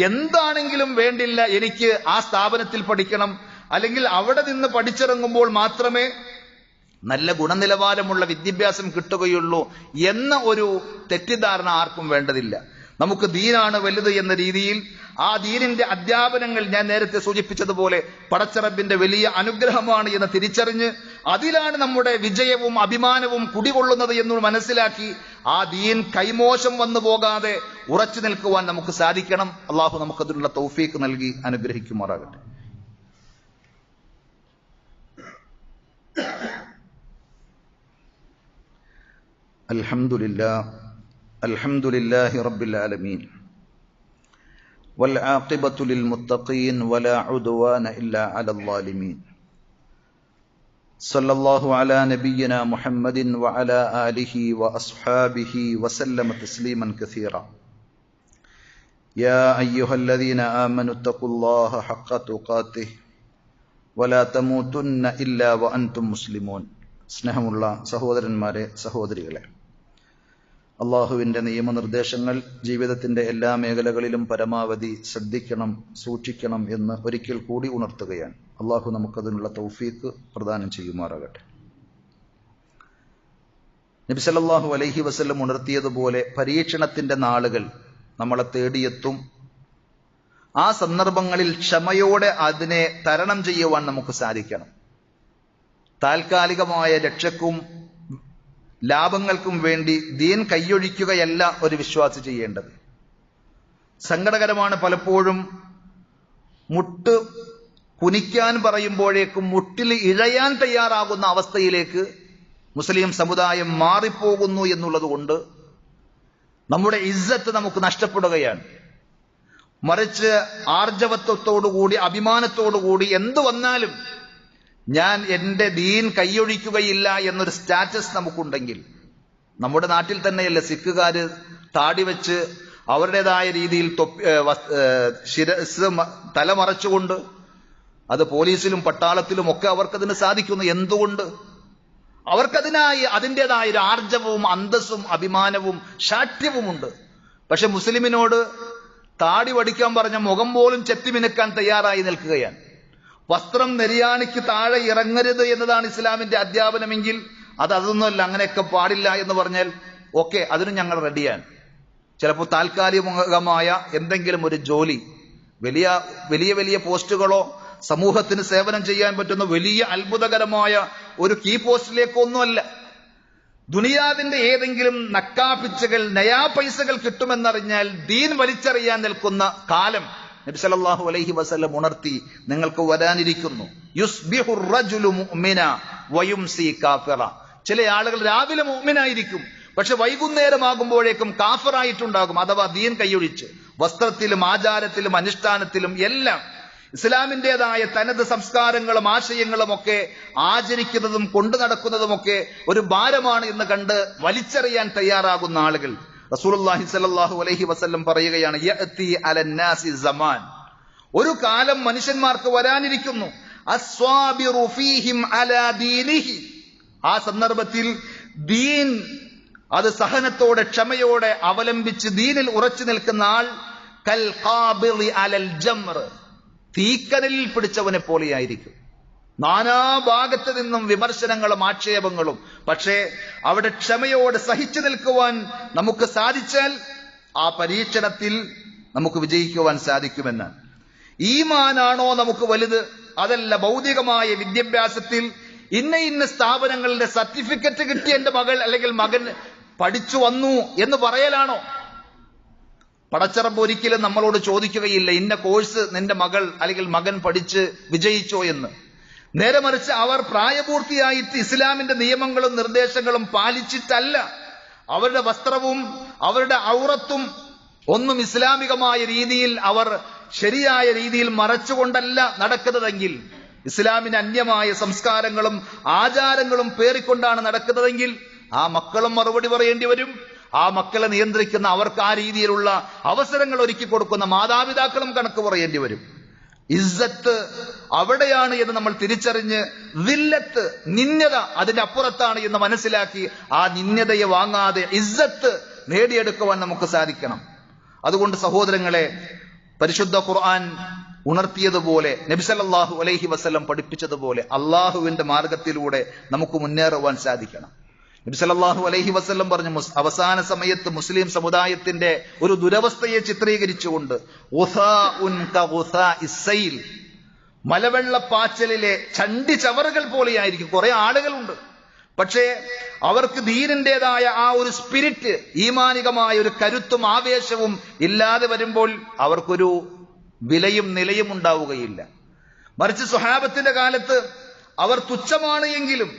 Speaker 1: എന്താണെങ്കിലും വേണ്ടില്ല, എനിക്ക് ആ സ്ഥാപനത്തിൽ പഠിക്കണം, അല്ലെങ്കിൽ അവിടെ നിന്ന് പഠിച്ചിറങ്ങുമ്പോൾ മാത്രമേ നല്ല ഗുണനിലവാരമുള്ള വിദ്യാഭ്യാസം കിട്ടുകയുള്ളൂ എന്ന ഒരു തെറ്റിദ്ധാരണ ആർക്കും വേണ്ടതില്ല. നമുക്ക് ദീനാണ് വലുത് എന്ന രീതിയിൽ ആ ദീനിന്റെ അധ്യാപനങ്ങൾ ഞാൻ നേരത്തെ സൂചിപ്പിച്ചതുപോലെ പടച്ചറബിന്റെ വലിയ അനുഗ്രഹമാണ് എന്ന് തിരിച്ചറിഞ്ഞ് അതിലാണ് നമ്മുടെ വിജയവും അഭിമാനവും കുടികൊള്ളുന്നത് എന്ന് മനസ്സിലാക്കി ആ ദീൻ കൈമോശം വന്നു പോകാതെ ഉറച്ചു നിൽക്കുവാൻ നമുക്ക് സാധിക്കണം. അള്ളാഹു നമുക്കതിനുള്ള തൗഫീക്ക് നൽകി അനുഗ്രഹിക്കുമാറാകട്ടെ. അൽഹംദുലില്ലാഹി റബ്ബിൽ ആലമീൻ വൽആഖിബത്തു ലിൽമുത്തഖീൻ വലാ ഉദ്വാന ഇല്ലാ അലൽ ളാലിമീൻ. സല്ലല്ലാഹു അലാ നബിയ്യിനാ മുഹമ്മദിൻ വഅലാ ആലിഹി വഅസ്ഹാബിഹി വസല്ലമ തസ്ലീമൻ കസീറ. യാ അയ്യുഹല്ലദീന ആമനു തഖുല്ലാഹ ഹഖ്ക തുഖാതിഹി വലാ തമൂതുന്ന ഇല്ലാ വഅൻതും മുസ്ലിമൂൻ. സ്നേഹമുള്ള സഹോദരന്മാരെ, സഹോദരികളെ, അള്ളാഹുവിന്റെ നിയമനിർദ്ദേശങ്ങൾ ജീവിതത്തിന്റെ എല്ലാ മേഖലകളിലും പരമാവധി ശ്രദ്ധിക്കണം, സൂക്ഷിക്കണം എന്ന് ഒരിക്കൽ കൂടി ഉണർത്തുകയാണ്. അള്ളാഹു നമുക്കതിനുള്ള തൗഫീക്ക് പ്രദാനം ചെയ്യുമാറാകട്ടെ. നബി സല്ലല്ലാഹു അലൈഹി വസല്ലം ഉണർത്തിയതുപോലെ പരീക്ഷണത്തിന്റെ നാളുകൾ നമ്മളെ തേടിയെത്തും. ആ സന്ദർഭങ്ങളിൽ ക്ഷമയോടെ അതിനെ തരണം ചെയ്യുവാൻ നമുക്ക് സാധിക്കണം. താൽക്കാലികമായ രക്ഷക്കും ലാഭങ്ങൾക്കും വേണ്ടി ദീൻ കൈയൊഴിക്കുകയല്ല ഒരു വിശ്വാസി ചെയ്യേണ്ടത്. സങ്കടകരമാണ് പലപ്പോഴും മുട്ട് കുനിക്കാൻ പറയുമ്പോഴേക്കും മുട്ടിൽ ഇഴയാൻ തയ്യാറാകുന്ന അവസ്ഥയിലേക്ക് മുസ്ലിം സമുദായം മാറിപ്പോകുന്നു എന്നുള്ളത് കൊണ്ട് നമ്മുടെ ഇസ്സത്ത് നമുക്ക് നഷ്ടപ്പെടുകയാണ്. മറിച്ച് ആർജവത്വത്തോടുകൂടി അഭിമാനത്തോടുകൂടി എന്തു വന്നാലും ഞാൻ എന്റെ ദീൻ കൈയൊഴിക്കുകയില്ല എന്നൊരു സ്റ്റാറ്റസ് നമുക്കുണ്ടെങ്കിൽ, നമ്മുടെ നാട്ടിൽ തന്നെയല്ലേ സിഖുകാര് താടി വെച്ച് അവരുടേതായ രീതിയിൽ ശിരസ് തലമറച്ചുകൊണ്ട് അത് പോലീസിലും പട്ടാളത്തിലും ഒക്കെ അവർക്കതിന് സാധിക്കുന്നു. എന്തുകൊണ്ട്? അവർക്കതിനായി അതിൻ്റെതായ ഒരു ആർജവവും അന്തസ്സും അഭിമാനവും ശാഠ്യവുമുണ്ട്. പക്ഷെ മുസ്ലിമിനോട് താടി വടിക്കാൻ പറഞ്ഞ മുഖം പോലും ചെത്തിമിനുക്കാൻ തയ്യാറായി നിൽക്കുകയാണ്. വസ്ത്രം നെരിയാണിക്ക് താഴെ ഇറങ്ങരുത് എന്നതാണ് ഇസ്ലാമിന്റെ അധ്യാപനമെങ്കിൽ അതൊന്നുമല്ല, അങ്ങനെയൊക്കെ പാടില്ല എന്ന് പറഞ്ഞാൽ ഓക്കെ, അതിനും ഞങ്ങൾ റെഡിയാണ്. ചിലപ്പോൾ താൽക്കാലികമായ എന്തെങ്കിലും ഒരു ജോലി, വലിയ വലിയ വലിയ പോസ്റ്റുകളോ സമൂഹത്തിന് സേവനം ചെയ്യാൻ പറ്റുന്ന വലിയ അത്ഭുതകരമായ ഒരു കീ പോസ്റ്റിലേക്കൊന്നുമല്ല. ദുനിയാവിന്റെ ഏതെങ്കിലും നക്കാപ്പിച്ചകൾ നയാ പൈസകൾ കിട്ടുമെന്നറിഞ്ഞാൽ ദീൻ വലിച്ചെറിയാൻ നിൽക്കുന്ന കാലം നബി സല്ലല്ലാഹു അലൈഹി വസല്ലം ഉണർത്തി നിങ്ങൾക്ക് വരാനിരിക്കുന്നു. യുസ്ബിഹു റജുലു മുഅ്മിന വയുംസി കാഫിറ. ചില ആളുകൾ രാവിലെ മുഅ്മിനായിരിക്കും, പക്ഷെ വൈകുന്നേരമാകുമ്പോഴേക്കും കാഫിറായിട്ടുണ്ടാകും, അഥവാ ദീൻ കൈയൊഴിച്ച്. വസ്ത്രത്തിലും ആചാരത്തിലും അനുഷ്ഠാനത്തിലും എല്ലാം ഇസ്ലാമിൻ്റെതായ തനത് സംസ്കാരങ്ങളും ആശയങ്ങളും ഒക്കെ ആചരിക്കുന്നതും കൊണ്ടു നടക്കുന്നതുമൊക്കെ ഒരു ഭാരമാണ് എന്ന് കണ്ട് വലിച്ചെറിയാൻ തയ്യാറാകുന്ന ആളുകൾ. റസൂലുള്ളാഹി സ്വല്ലല്ലാഹു അലൈഹി വസല്ലം പറയുകയാണ്, യഅതി അലന്നാസി സമാൻ, ഒരു കാലം മനുഷ്യന്മാർക്ക് വരാനിരിക്കുന്നു, അസ്വാബിറു ഫീഹിം അലാ ദീനിഹി, ആ സന്ദർഭത്തിൽ ദീൻ അത് സഹനത്തോടെ ക്ഷമയോടെ അവലംബിച്ച് ദീനിൽ ഉറച്ചു നിൽക്കുന്ന ആൾ കൽ ഖാബിളി അലൽ ജംർ, തീക്കനലിൽ പിടിച്ചവനെ പോലെയായിരിക്കും. നാനാഭാഗത്ത് നിന്നും വിമർശനങ്ങളും ആക്ഷേപങ്ങളും. പക്ഷേ അവിടെ ക്ഷമയോടെ സഹിച്ചു നിൽക്കുവാൻ നമുക്ക് സാധിച്ചാൽ ആ പരീക്ഷണത്തിൽ നമുക്ക് വിജയിക്കുവാൻ സാധിക്കുമെന്നാണ്. ഈമാനാണോ നമുക്ക് വലുത്? അതല്ല ഭൗതികമായ വിദ്യാഭ്യാസത്തിൽ ഇന്ന സ്ഥാപനങ്ങളുടെ സർട്ടിഫിക്കറ്റ് കിട്ടിയ എന്റെ മകൾ അല്ലെങ്കിൽ മകൻ പഠിച്ചു വന്നു എന്ന് പറയലാണോ? പടച്ചറബ് ഒരിക്കലും നമ്മളോട് ചോദിക്കുകയില്ല ഇന്ന കോഴ്സ് നിന്റെ മകൾ അല്ലെങ്കിൽ മകൻ പഠിച്ച് വിജയിച്ചോ എന്ന്. നേരെ മറിച്ച് അവർ പ്രായപൂർത്തിയായിട്ട് ഇസ്ലാമിന്റെ നിയമങ്ങളും നിർദ്ദേശങ്ങളും പാലിച്ചിട്ടല്ല, അവരുടെ വസ്ത്രവും അവരുടെ ഔറത്തും ഒന്നും ഇസ്ലാമികമായ രീതിയിൽ അവർ ശരിയായ രീതിയിൽ മറച്ചുകൊണ്ടല്ല നടക്കുന്നതെങ്കിൽ, ഇസ്ലാമിന് അന്യമായ സംസ്കാരങ്ങളും ആചാരങ്ങളും പേറിക്കൊണ്ടാണ് നടക്കുന്നതെങ്കിൽ ആ മക്കളും മറുപടി പറയേണ്ടി വരും. ആ മക്കളെ നിയന്ത്രിക്കുന്ന അവർക്ക് ആ രീതിയിലുള്ള അവസരങ്ങൾ ഒരുക്കി കൊടുക്കുന്ന മാതാപിതാക്കളും കണക്ക് പറയേണ്ടി വരും. ഇസ്സത്ത് അവിടെയാണ് എന്ന് നമ്മൾ തിരിച്ചറിഞ്ഞ് ദില്ലത്ത് നിന്യത അതിന്റെ അപ്പുറത്താണ് എന്ന് മനസ്സിലാക്കി ആ നിന്യതയെ വാങ്ങാതെ ഇസ്സത്ത് നേടിയെടുക്കുവാൻ നമുക്ക് സാധിക്കണം. അതുകൊണ്ട് സഹോദരങ്ങളെ, പരിശുദ്ധ ഖുർആൻ ഉണർത്തിയതുപോലെ നബി സല്ലല്ലാഹു അലൈഹി വസല്ലം പഠിപ്പിച്ചതുപോലെ അള്ളാഹുവിന്റെ മാർഗത്തിലൂടെ നമുക്ക് മുന്നേറുവാൻ സാധിക്കണം. നബി സല്ലല്ലാഹു അലൈഹി വസല്ലം പറഞ്ഞു, അവസാന സമയത്ത് മുസ്ലിം സമുദായത്തിന്റെ ഒരു ദുരവസ്ഥയെ ചിത്രീകരിച്ചുകൊണ്ട് മലവെള്ളപ്പാച്ചലിലെ ചണ്ടി ചവറുകൾ പോലെയായിരിക്കും. കുറെ ആളുകളുണ്ട്, പക്ഷേ അവർക്ക് ദീനിന്റേതായ ആ ഒരു സ്പിരിറ്റ്, ഈമാനികമായ ഒരു കരുത്തും ആവേശവും ഇല്ലാതെ വരുമ്പോൾ അവർക്കൊരു വിലയും നിലയും ഉണ്ടാവുകയില്ല. മറിച്ച് സ്വഹാബത്തിന്റെ കാലത്ത് അവർ തുച്ഛമാണ് എങ്കിലും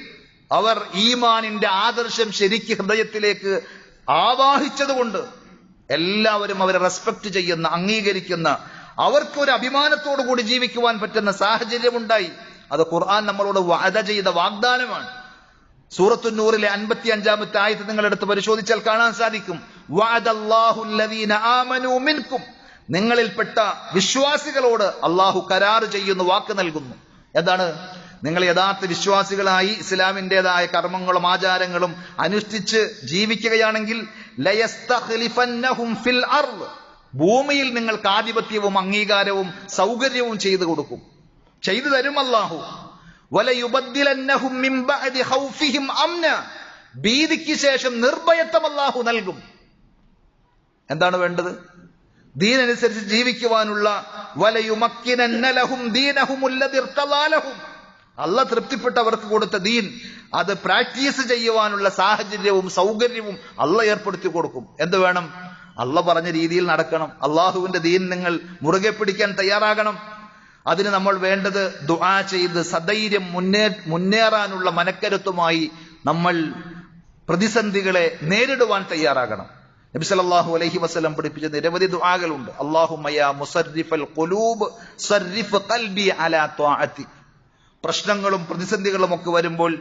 Speaker 1: അവർ ഈമാനിന്റെ ആദർശം ശരിക്ക് ഹൃദയത്തിലേക്ക് ആവാഹിച്ചതുകൊണ്ട് എല്ലാവരും അവരെ റെസ്പെക്ട് ചെയ്യുന്ന, അംഗീകരിക്കുന്ന, അവർക്കൊരു അഭിമാനത്തോടു കൂടി ജീവിക്കുവാൻ പറ്റുന്ന സാഹചര്യമുണ്ടായി. അത് ഖുർആൻ നമ്മളോട് വഅദ ചെയ്ത വാഗ്ദാനമാണ്. സൂറത്തു നൂറിലെ 55-ാമത്തെ ആയത്ത് നിങ്ങൾ എടുത്ത് പരിശോധിച്ചാൽ കാണാൻ സാധിക്കും, വഅദല്ലാഹുല്ലദീന ആമനൂ മിൻകും, നിങ്ങളിൽപ്പെട്ട വിശ്വാസികളോട് അള്ളാഹു കരാർ ചെയ്യുന്നു, വാക്ക് നൽകുന്നു. എന്താണ്? നിങ്ങൾ യഥാർത്ഥ വിശ്വാസികളായി ഇസ്ലാമിൻ്റെതായ കർമ്മങ്ങളും ആചാരങ്ങളും അനുഷ്ഠിച്ച് ജീവിക്കുകയാണെങ്കിൽ ലയസ്തഖ്ലിഫന്നഹും ഫിൽ അർള്, ഭൂമിയിൽ നിങ്ങൾക്ക് ആധിപത്യവും അംഗീകാരവും സൗകര്യവും ചെയ്തു കൊടുക്കും, ചെയ്തു തരും അല്ലാഹു. വലയുബദ്ദിലന്നഹും മിൻ ബഅദി ഖൗഫിഹിം അംന, ഭീതിക്ക് ശേഷം നിർഭയത്വം അല്ലാഹു നൽകും. എന്താണ് വേണ്ടത്? ദീനനുസരിച്ച് ജീവിക്കുവാനുള്ള വലയുമക്കിനന്ന ലഹും ദീനഹും അല്ലദി ഇർതദാ ലഹും, അല്ലാഹ് തൃപ്തിപ്പെട്ടവർക്ക് കൊടുത്ത ദീൻ അത് പ്രാക്ടീസ് ചെയ്യുവാനുള്ള സാഹചര്യവും സൗകര്യവും അല്ലാഹ് ഏർപ്പെടുത്തി കൊടുക്കും. എന്ത് വേണം? അല്ലാഹ് പറഞ്ഞ രീതിയിൽ നടക്കണം. അള്ളാഹുവിന്റെ ദീൻ നിങ്ങൾ മുറുകെ പിടിക്കാൻ തയ്യാറാകണം. അതിന് നമ്മൾ വേണ്ടത് ദുആ ചെയ്ത് സധൈര്യം മുന്നേറാനുള്ള മനക്കരുത്തുമായി നമ്മൾ പ്രതിസന്ധികളെ നേരിടുവാൻ തയ്യാറാകണം. നബി സല്ലല്ലാഹു അലൈഹി വസല്ലം പഠിപ്പിച്ച നിരവധി ദുആകളുണ്ട്. അല്ലാഹുമ്മ യാ മുസർരിഫൽ ഖുലൂബ് സർരിഫ് ഖൽബി അലാ ത്വാഅതി. പ്രശ്നങ്ങളും പ്രതിസന്ധികളും ഒക്കെ വരുമ്പോൾ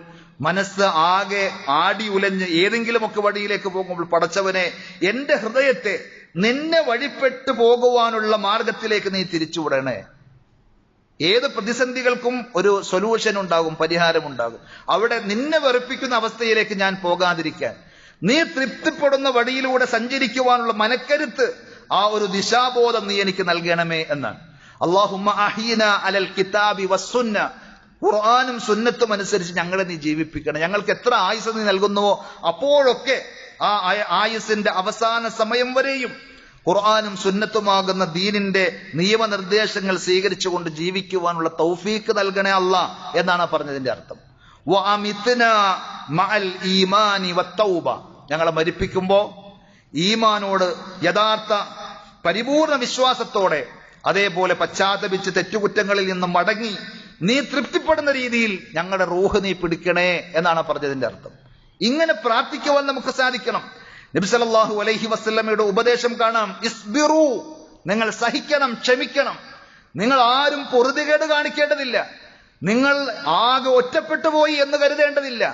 Speaker 1: മനസ്സ് ആകെ ആടി ഉലഞ്ഞ് ഏതെങ്കിലുമൊക്കെ വഴിയിലേക്ക് പോകുമ്പോൾ, പടച്ചവനെ എന്റെ ഹൃദയത്തെ നിന്നെ വഴിപ്പെട്ടു പോകുവാനുള്ള മാർഗത്തിലേക്ക് നീ തിരിച്ചുവിടണേ. ഏത് പ്രതിസന്ധികൾക്കും ഒരു സൊല്യൂഷൻ ഉണ്ടാകും, പരിഹാരമുണ്ടാകും. അവിടെ നിന്നെ വെറുപ്പിക്കുന്ന അവസ്ഥയിലേക്ക് ഞാൻ പോകാതിരിക്കാൻ, നീ തൃപ്തിപ്പെടുന്ന വഴിയിലൂടെ സഞ്ചരിക്കുവാനുള്ള മനക്കരുത്ത്, ആ ഒരു ദിശാബോധം നീ എനിക്ക് നൽകണമേ എന്നാണ്. അല്ലാഹുമ്മ അഹീന അലൽ കിതാബി വസ്സുന്ന, ഖുർആനും സുന്നത്തും അനുസരിച്ച് ഞങ്ങളെ നീ ജീവിപ്പിക്കണം. ഞങ്ങൾക്ക് എത്ര ആയുസ് നീ നൽകുന്നുവോ അപ്പോഴൊക്കെ ആ ആയുസിന്റെ അവസാന സമയം വരെയും ഖുർആനും സുന്നത്തുമാകുന്ന ദീനിന്റെ നിയമനിർദ്ദേശങ്ങൾ സ്വീകരിച്ചുകൊണ്ട് ജീവിക്കുവാനുള്ള തൗഫീക്ക് നൽകണേ അല്ലാ എന്നാണ് പറഞ്ഞതിന്റെ അർത്ഥം. വഅമിത്നാ മഅൽ ഈമാനി വത്തൗബ, ഞങ്ങളെ മരിപ്പിക്കുമ്പോ ഈമാനോട് യഥാർത്ഥ പരിപൂർണ വിശ്വാസത്തോടെ, അതേപോലെ പശ്ചാത്തപിച്ച് തെറ്റുകുറ്റങ്ങളിൽ നിന്നും മടങ്ങി നീ തൃപ്തിപ്പെടുന്ന രീതിയിൽ ഞങ്ങളുടെ റൂഹ് നീ പിടിക്കണേ എന്നാണ് പറഞ്ഞതിന്റെ അർത്ഥം. ഇങ്ങനെ പ്രാർത്ഥിക്കുവാൻ നമുക്ക് സാധിക്കണം. നബി സല്ലല്ലാഹു അലൈഹി വസല്ലമയുടെ ഉപദേശം കാണാം, ഇസ്ബിറു, നിങ്ങൾ സഹിക്കണം, ക്ഷമിക്കണം. നിങ്ങൾ ആരും പൊറുതികേട് കാണിക്കേണ്ടതില്ല, നിങ്ങൾ ആകെ ഒറ്റപ്പെട്ടു പോയി എന്ന് കരുതേണ്ടതില്ല.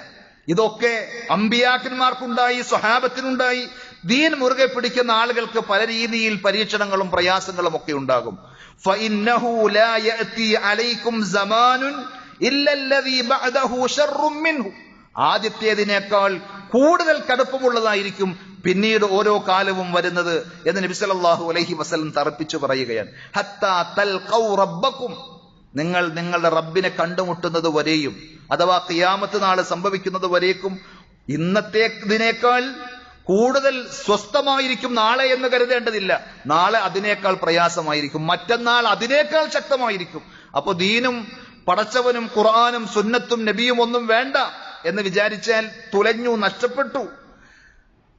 Speaker 1: ഇതൊക്കെ അമ്പിയാക്കന്മാർക്കുണ്ടായി, സ്വഹാബത്തിനുണ്ടായി. ദീൻ മുറുകെ പിടിക്കുന്ന ആളുകൾക്ക് പല രീതിയിൽ പരീക്ഷണങ്ങളും പ്രയാസങ്ങളും ഒക്കെ ഉണ്ടാകും. ഫഇന്നഹു ലാ യഅതി അലൈക്കും സമാനുൻ ഇല്ലല്ലദീ ബഅദഹു ശർറും മിൻഹു, ആദ്യത്തേതിനേക്കാൾ കൂടുതൽ കടുപ്പമുള്ളതായിരിക്കും പിന്നീട് ഓരോ കാലവും വരുന്നത് എന്ന് നബി സല്ലല്ലാഹു അലൈഹി വസല്ലം തറപ്പിച്ചു പറയുകയാണ്. ഹത്താ തൽഖൗ റബ്ബക്കും, നിങ്ങൾ നിങ്ങളുടെ റബ്ബിനെ കണ്ടുമുട്ടുന്നത് വരെയും, അഥവാ ഖിയാമത്ത് നാൾ സംഭവിക്കുന്നത് വരേക്കും ഇന്നത്തെ ഇതിനേക്കാൾ കൂടുതൽ സ്വസ്ഥമായിരിക്കും നാളെ എന്ന് കരുതേണ്ടതില്ല. നാളെ അതിനേക്കാൾ പ്രയാസമായിരിക്കും, മറ്റന്നാൾ അതിനേക്കാൾ ശക്തമായിരിക്കും. അപ്പൊ ദീനും പടച്ചവനും ഖുർആനും സുന്നത്തും നബിയും ഒന്നും വേണ്ട എന്ന് വിചാരിച്ചാൽ തുലഞ്ഞു, നഷ്ടപ്പെട്ടു.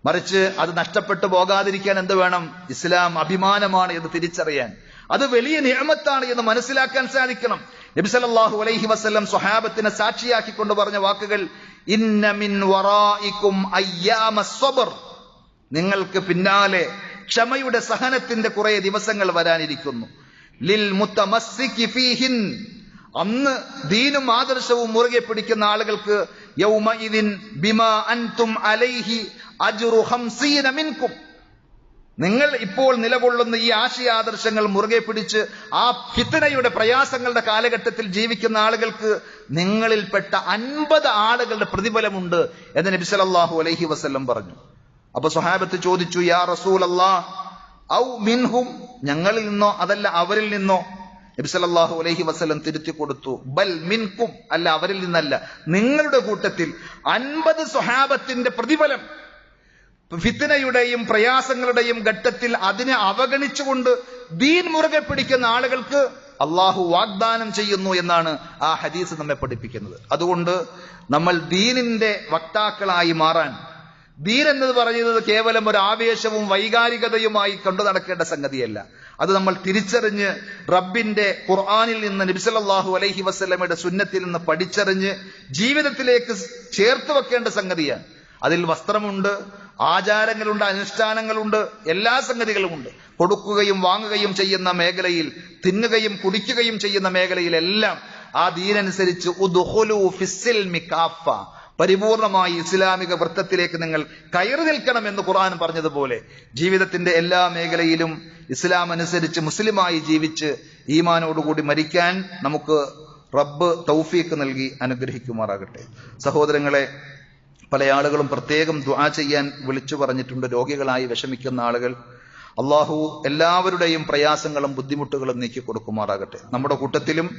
Speaker 1: മറിച്ച് അത് നഷ്ടപ്പെട്ടു പോകാതിരിക്കാൻ എന്ത് വേണം? ഇസ്ലാം അഭിമാനമാണ് എന്ന് തിരിച്ചറിയാൻ, അത് വലിയ നിഅമത്താണ് എന്ന് മനസ്സിലാക്കാൻ സാധിക്കണം. നബി സല്ലല്ലാഹു അലൈഹി വസല്ലം സ്വഹാബത്തിനെ സാക്ഷിയാക്കിക്കൊണ്ട് പറഞ്ഞ വാക്കുകൾ, ഇന്ന മിൻ വറായിക്കും അയ്യാമസ് സബ്ർ, നിങ്ങൾക്ക് പിന്നാലെ ക്ഷമയുടെ സഹനത്തിന്റെ കുറെ ദിവസങ്ങൾ വരാനിരിക്കുന്നു. ലിൽ മുതമസ്സികി ഫീഹിൻ, അന്ന് ദീനും ആദർശവും മുറുകെ പിടിക്കുന്ന ആളുകൾക്ക് യൗമഇദിൻ ബിമാ അൻതും അലൈഹി അജ്റു 50 മിൻകും, നിങ്ങൾ ഇപ്പോൾ നിലകൊള്ളുന്ന ഈ ആശയാദർശങ്ങൾ മുറുകെ പിടിച്ച് ആ ഫിത്നയുടെ പ്രയാസങ്ങളുടെ കാലഘട്ടത്തിൽ ജീവിക്കുന്ന ആളുകൾക്ക് നിങ്ങളിൽപ്പെട്ട 50 ആളുകളുടെ പ്രതിഫലമുണ്ട് എന്ന് നബി സല്ലല്ലാഹു അലൈഹി വസല്ലം പറഞ്ഞു. അപ്പൊ സ്വഹാബത്ത് ചോദിച്ചു, യാ റസൂലല്ലാഹ് ഔ മിൻഹും, ഞങ്ങളിൽ നിന്നോ അതല്ല അവരിൽ നിന്നോ? നബി സല്ലല്ലാഹു അലൈഹി വസല്ലം തിരുത്തി കൊടുത്തു, ബൽ മിൻകും, അല്ല അവരിൽ നിന്നല്ല, നിങ്ങളുടെ കൂട്ടത്തിൽ 50 സ്വഹാബത്തിന്റെ പ്രതിഫലം ഫിത്നയുടെയും പ്രയാസങ്ങളുടെയും ഘട്ടത്തിൽ അതിനെ അവഗണിച്ചുകൊണ്ട് ദീൻ മുറുകെ പിടിക്കുന്ന ആളുകൾക്ക് അള്ളാഹു വാഗ്ദാനം ചെയ്യുന്നു എന്നാണ് ആ ഹദീസ് നമ്മെ പഠിപ്പിക്കുന്നത്. അതുകൊണ്ട് നമ്മൾ ദീനിന്റെ വക്താക്കളായി മാറാൻ, ദീൻ എന്നത് പറയുന്നത് കേവലം ഒരു ആവേശവും വൈകാരികതയുമായി കൊണ്ടു നടക്കേണ്ട സംഗതിയല്ല. അത് നമ്മൾ തിരിച്ചറിഞ്ഞ് റബ്ബിന്റെ ഖുർആനിൽ നിന്ന് നബി സല്ലല്ലാഹു അലൈഹി വസല്ലമയുടെ സുന്നത്തിൽ നിന്ന് പഠിച്ചറിഞ്ഞ് ജീവിതത്തിലേക്ക് ചേർത്ത് വെക്കേണ്ട സംഗതിയാണ്. അതിൽ വസ്ത്രമുണ്ട്, ആചാരങ്ങളുണ്ട്, അനുഷ്ഠാനങ്ങളുണ്ട്, എല്ലാ സംഗതികളുമുണ്ട്. കൊടുക്കുകയും വാങ്ങുകയും ചെയ്യുന്ന മേഖലയിൽ, തിന്നുകയും കുടിക്കുകയും ചെയ്യുന്ന മേഖലയിലെല്ലാം ആ ദീനനുസരിച്ച് ഉദ്ഖുലൂ ഫിസ്സിൽമി കാഫ, പരിപൂർണമായി ഇസ്ലാമിക വൃത്തത്തിലേക്ക് നിങ്ങൾ കയറി നിൽക്കണമെന്ന് ഖുർആൻ പറഞ്ഞതുപോലെ ജീവിതത്തിന്റെ എല്ലാ മേഖലയിലും ഇസ്ലാം അനുസരിച്ച് മുസ്ലിമായി ജീവിച്ച് ഈമാനോടുകൂടി മരിക്കാൻ നമുക്ക് റബ്ബ് തൗഫീഖ് നൽകി അനുഗ്രഹിക്കുമാറാകട്ടെ. സഹോദരങ്ങളെ, പല ആളുകളും പ്രത്യേകം ദുആ ചെയ്യാൻ വിളിച്ചു പറഞ്ഞിട്ടുണ്ട്. രോഗികളായി വിഷമിക്കുന്ന ആളുകൾ, അള്ളാഹു എല്ലാവരുടെയും പ്രയാസങ്ങളും ബുദ്ധിമുട്ടുകളും നീക്കി കൊടുക്കുമാറാകട്ടെ. നമ്മുടെ കൂട്ടത്തിലും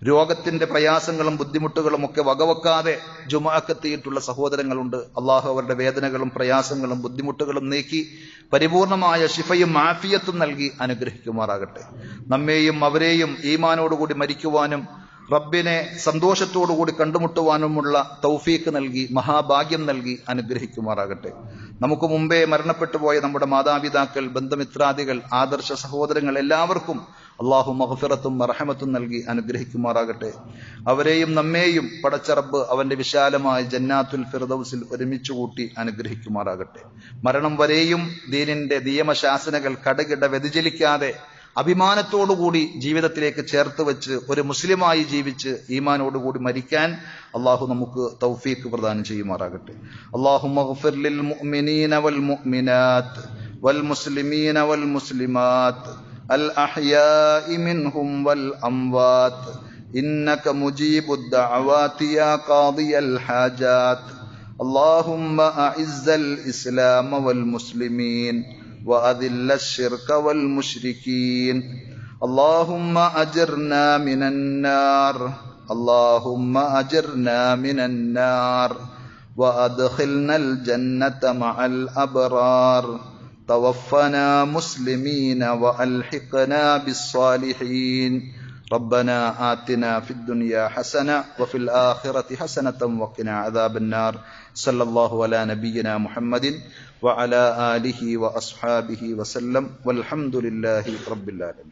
Speaker 1: രോഗത്തിന്റെ പ്രയാസങ്ങളും ബുദ്ധിമുട്ടുകളും ഒക്കെ വകവെക്കാതെ ജുമുഅക്കെത്തിയിട്ടുള്ള സഹോദരങ്ങളുണ്ട്. അള്ളാഹു അവരുടെ വേദനകളും പ്രയാസങ്ങളും ബുദ്ധിമുട്ടുകളും നീക്കി പരിപൂർണമായ ശിഫയും ആഫിയത്തും നൽകി അനുഗ്രഹിക്കുമാറാകട്ടെ. നമ്മെയും അവരെയും ഈമാനോടുകൂടി മരിക്കുവാനും റബ്ബിനെ സന്തോഷത്തോടുകൂടി കണ്ടുമുട്ടുവാനുമുള്ള തൗഫീഖ് നൽകി മഹാഭാഗ്യം നൽകി അനുഗ്രഹിക്കുമാറാകട്ടെ. നമുക്ക് മുമ്പേ മരണപ്പെട്ടു പോയ നമ്മുടെ മാതാപിതാക്കൾ, ബന്ധുമിത്രാദികൾ, ആദർശ സഹോദരങ്ങൾ എല്ലാവർക്കും അള്ളാഹു മഗ്ഫിറത്തും മർഹമത്തും നൽകി അനുഗ്രഹിക്കുമാറാകട്ടെ. അവരെയും നമ്മെയും പടച്ച റബ്ബ് അവന്റെ വിശാലമായ ജന്നാത്തുൽ ഫിർദൗസിൽ ഒരുമിച്ച് കൂട്ടി അനുഗ്രഹിക്കുമാറാകട്ടെ. മരണം വരെയും ദീനിന്റെ നിയമശാസനകൾ കടകിട വ്യതിചലിക്കാതെ അഭിമാനത്തോടുകൂടി ജീവിതത്തിലേക്ക് ചേർത്ത് വെച്ച് ഒരു മുസ്ലിമായി ജീവിച്ച് ഈമാനോടുകൂടി മരിക്കാൻ അള്ളാഹു നമുക്ക് തൗഫീഖ് പ്രദാനം ചെയ്യുമാറാകട്ടെ. അല്ലാഹുമ്മ ഗ്ഫിർ ലിൽ മുഅ്മിനീന വൽ മുഅ്മിനാത്ത് വൽ മുസ്ലിമീന വൽ മുസ്ലിമാത്ത് അൽ അഹ്യാഇ മിൻഹും വൽ അംവാത്ത് ഇന്നക മുജീബുദ് ദഅവാതി യാ ഖാദിയൽ ഹാജാത്ത്. അല്ലാഹുമ്മ അഇസ്സൽ ഇസ്ലാമ വൽ മുസ്ലിമീൻ وأذل الشرك والمشركين. اللهم أجرنا من النار، اللهم أجرنا من النار وأدخلنا الجنة مع الأبرار. توفنا مسلمين وألحقنا بالصالحين. ربنا آتنا في الدنيا حسنة وفي الآخرة حسنة وقنا عذاب النار. صلى الله على نبينا محمد وعلى آله وأصحابه وسلم والحمد لله رب العالمين.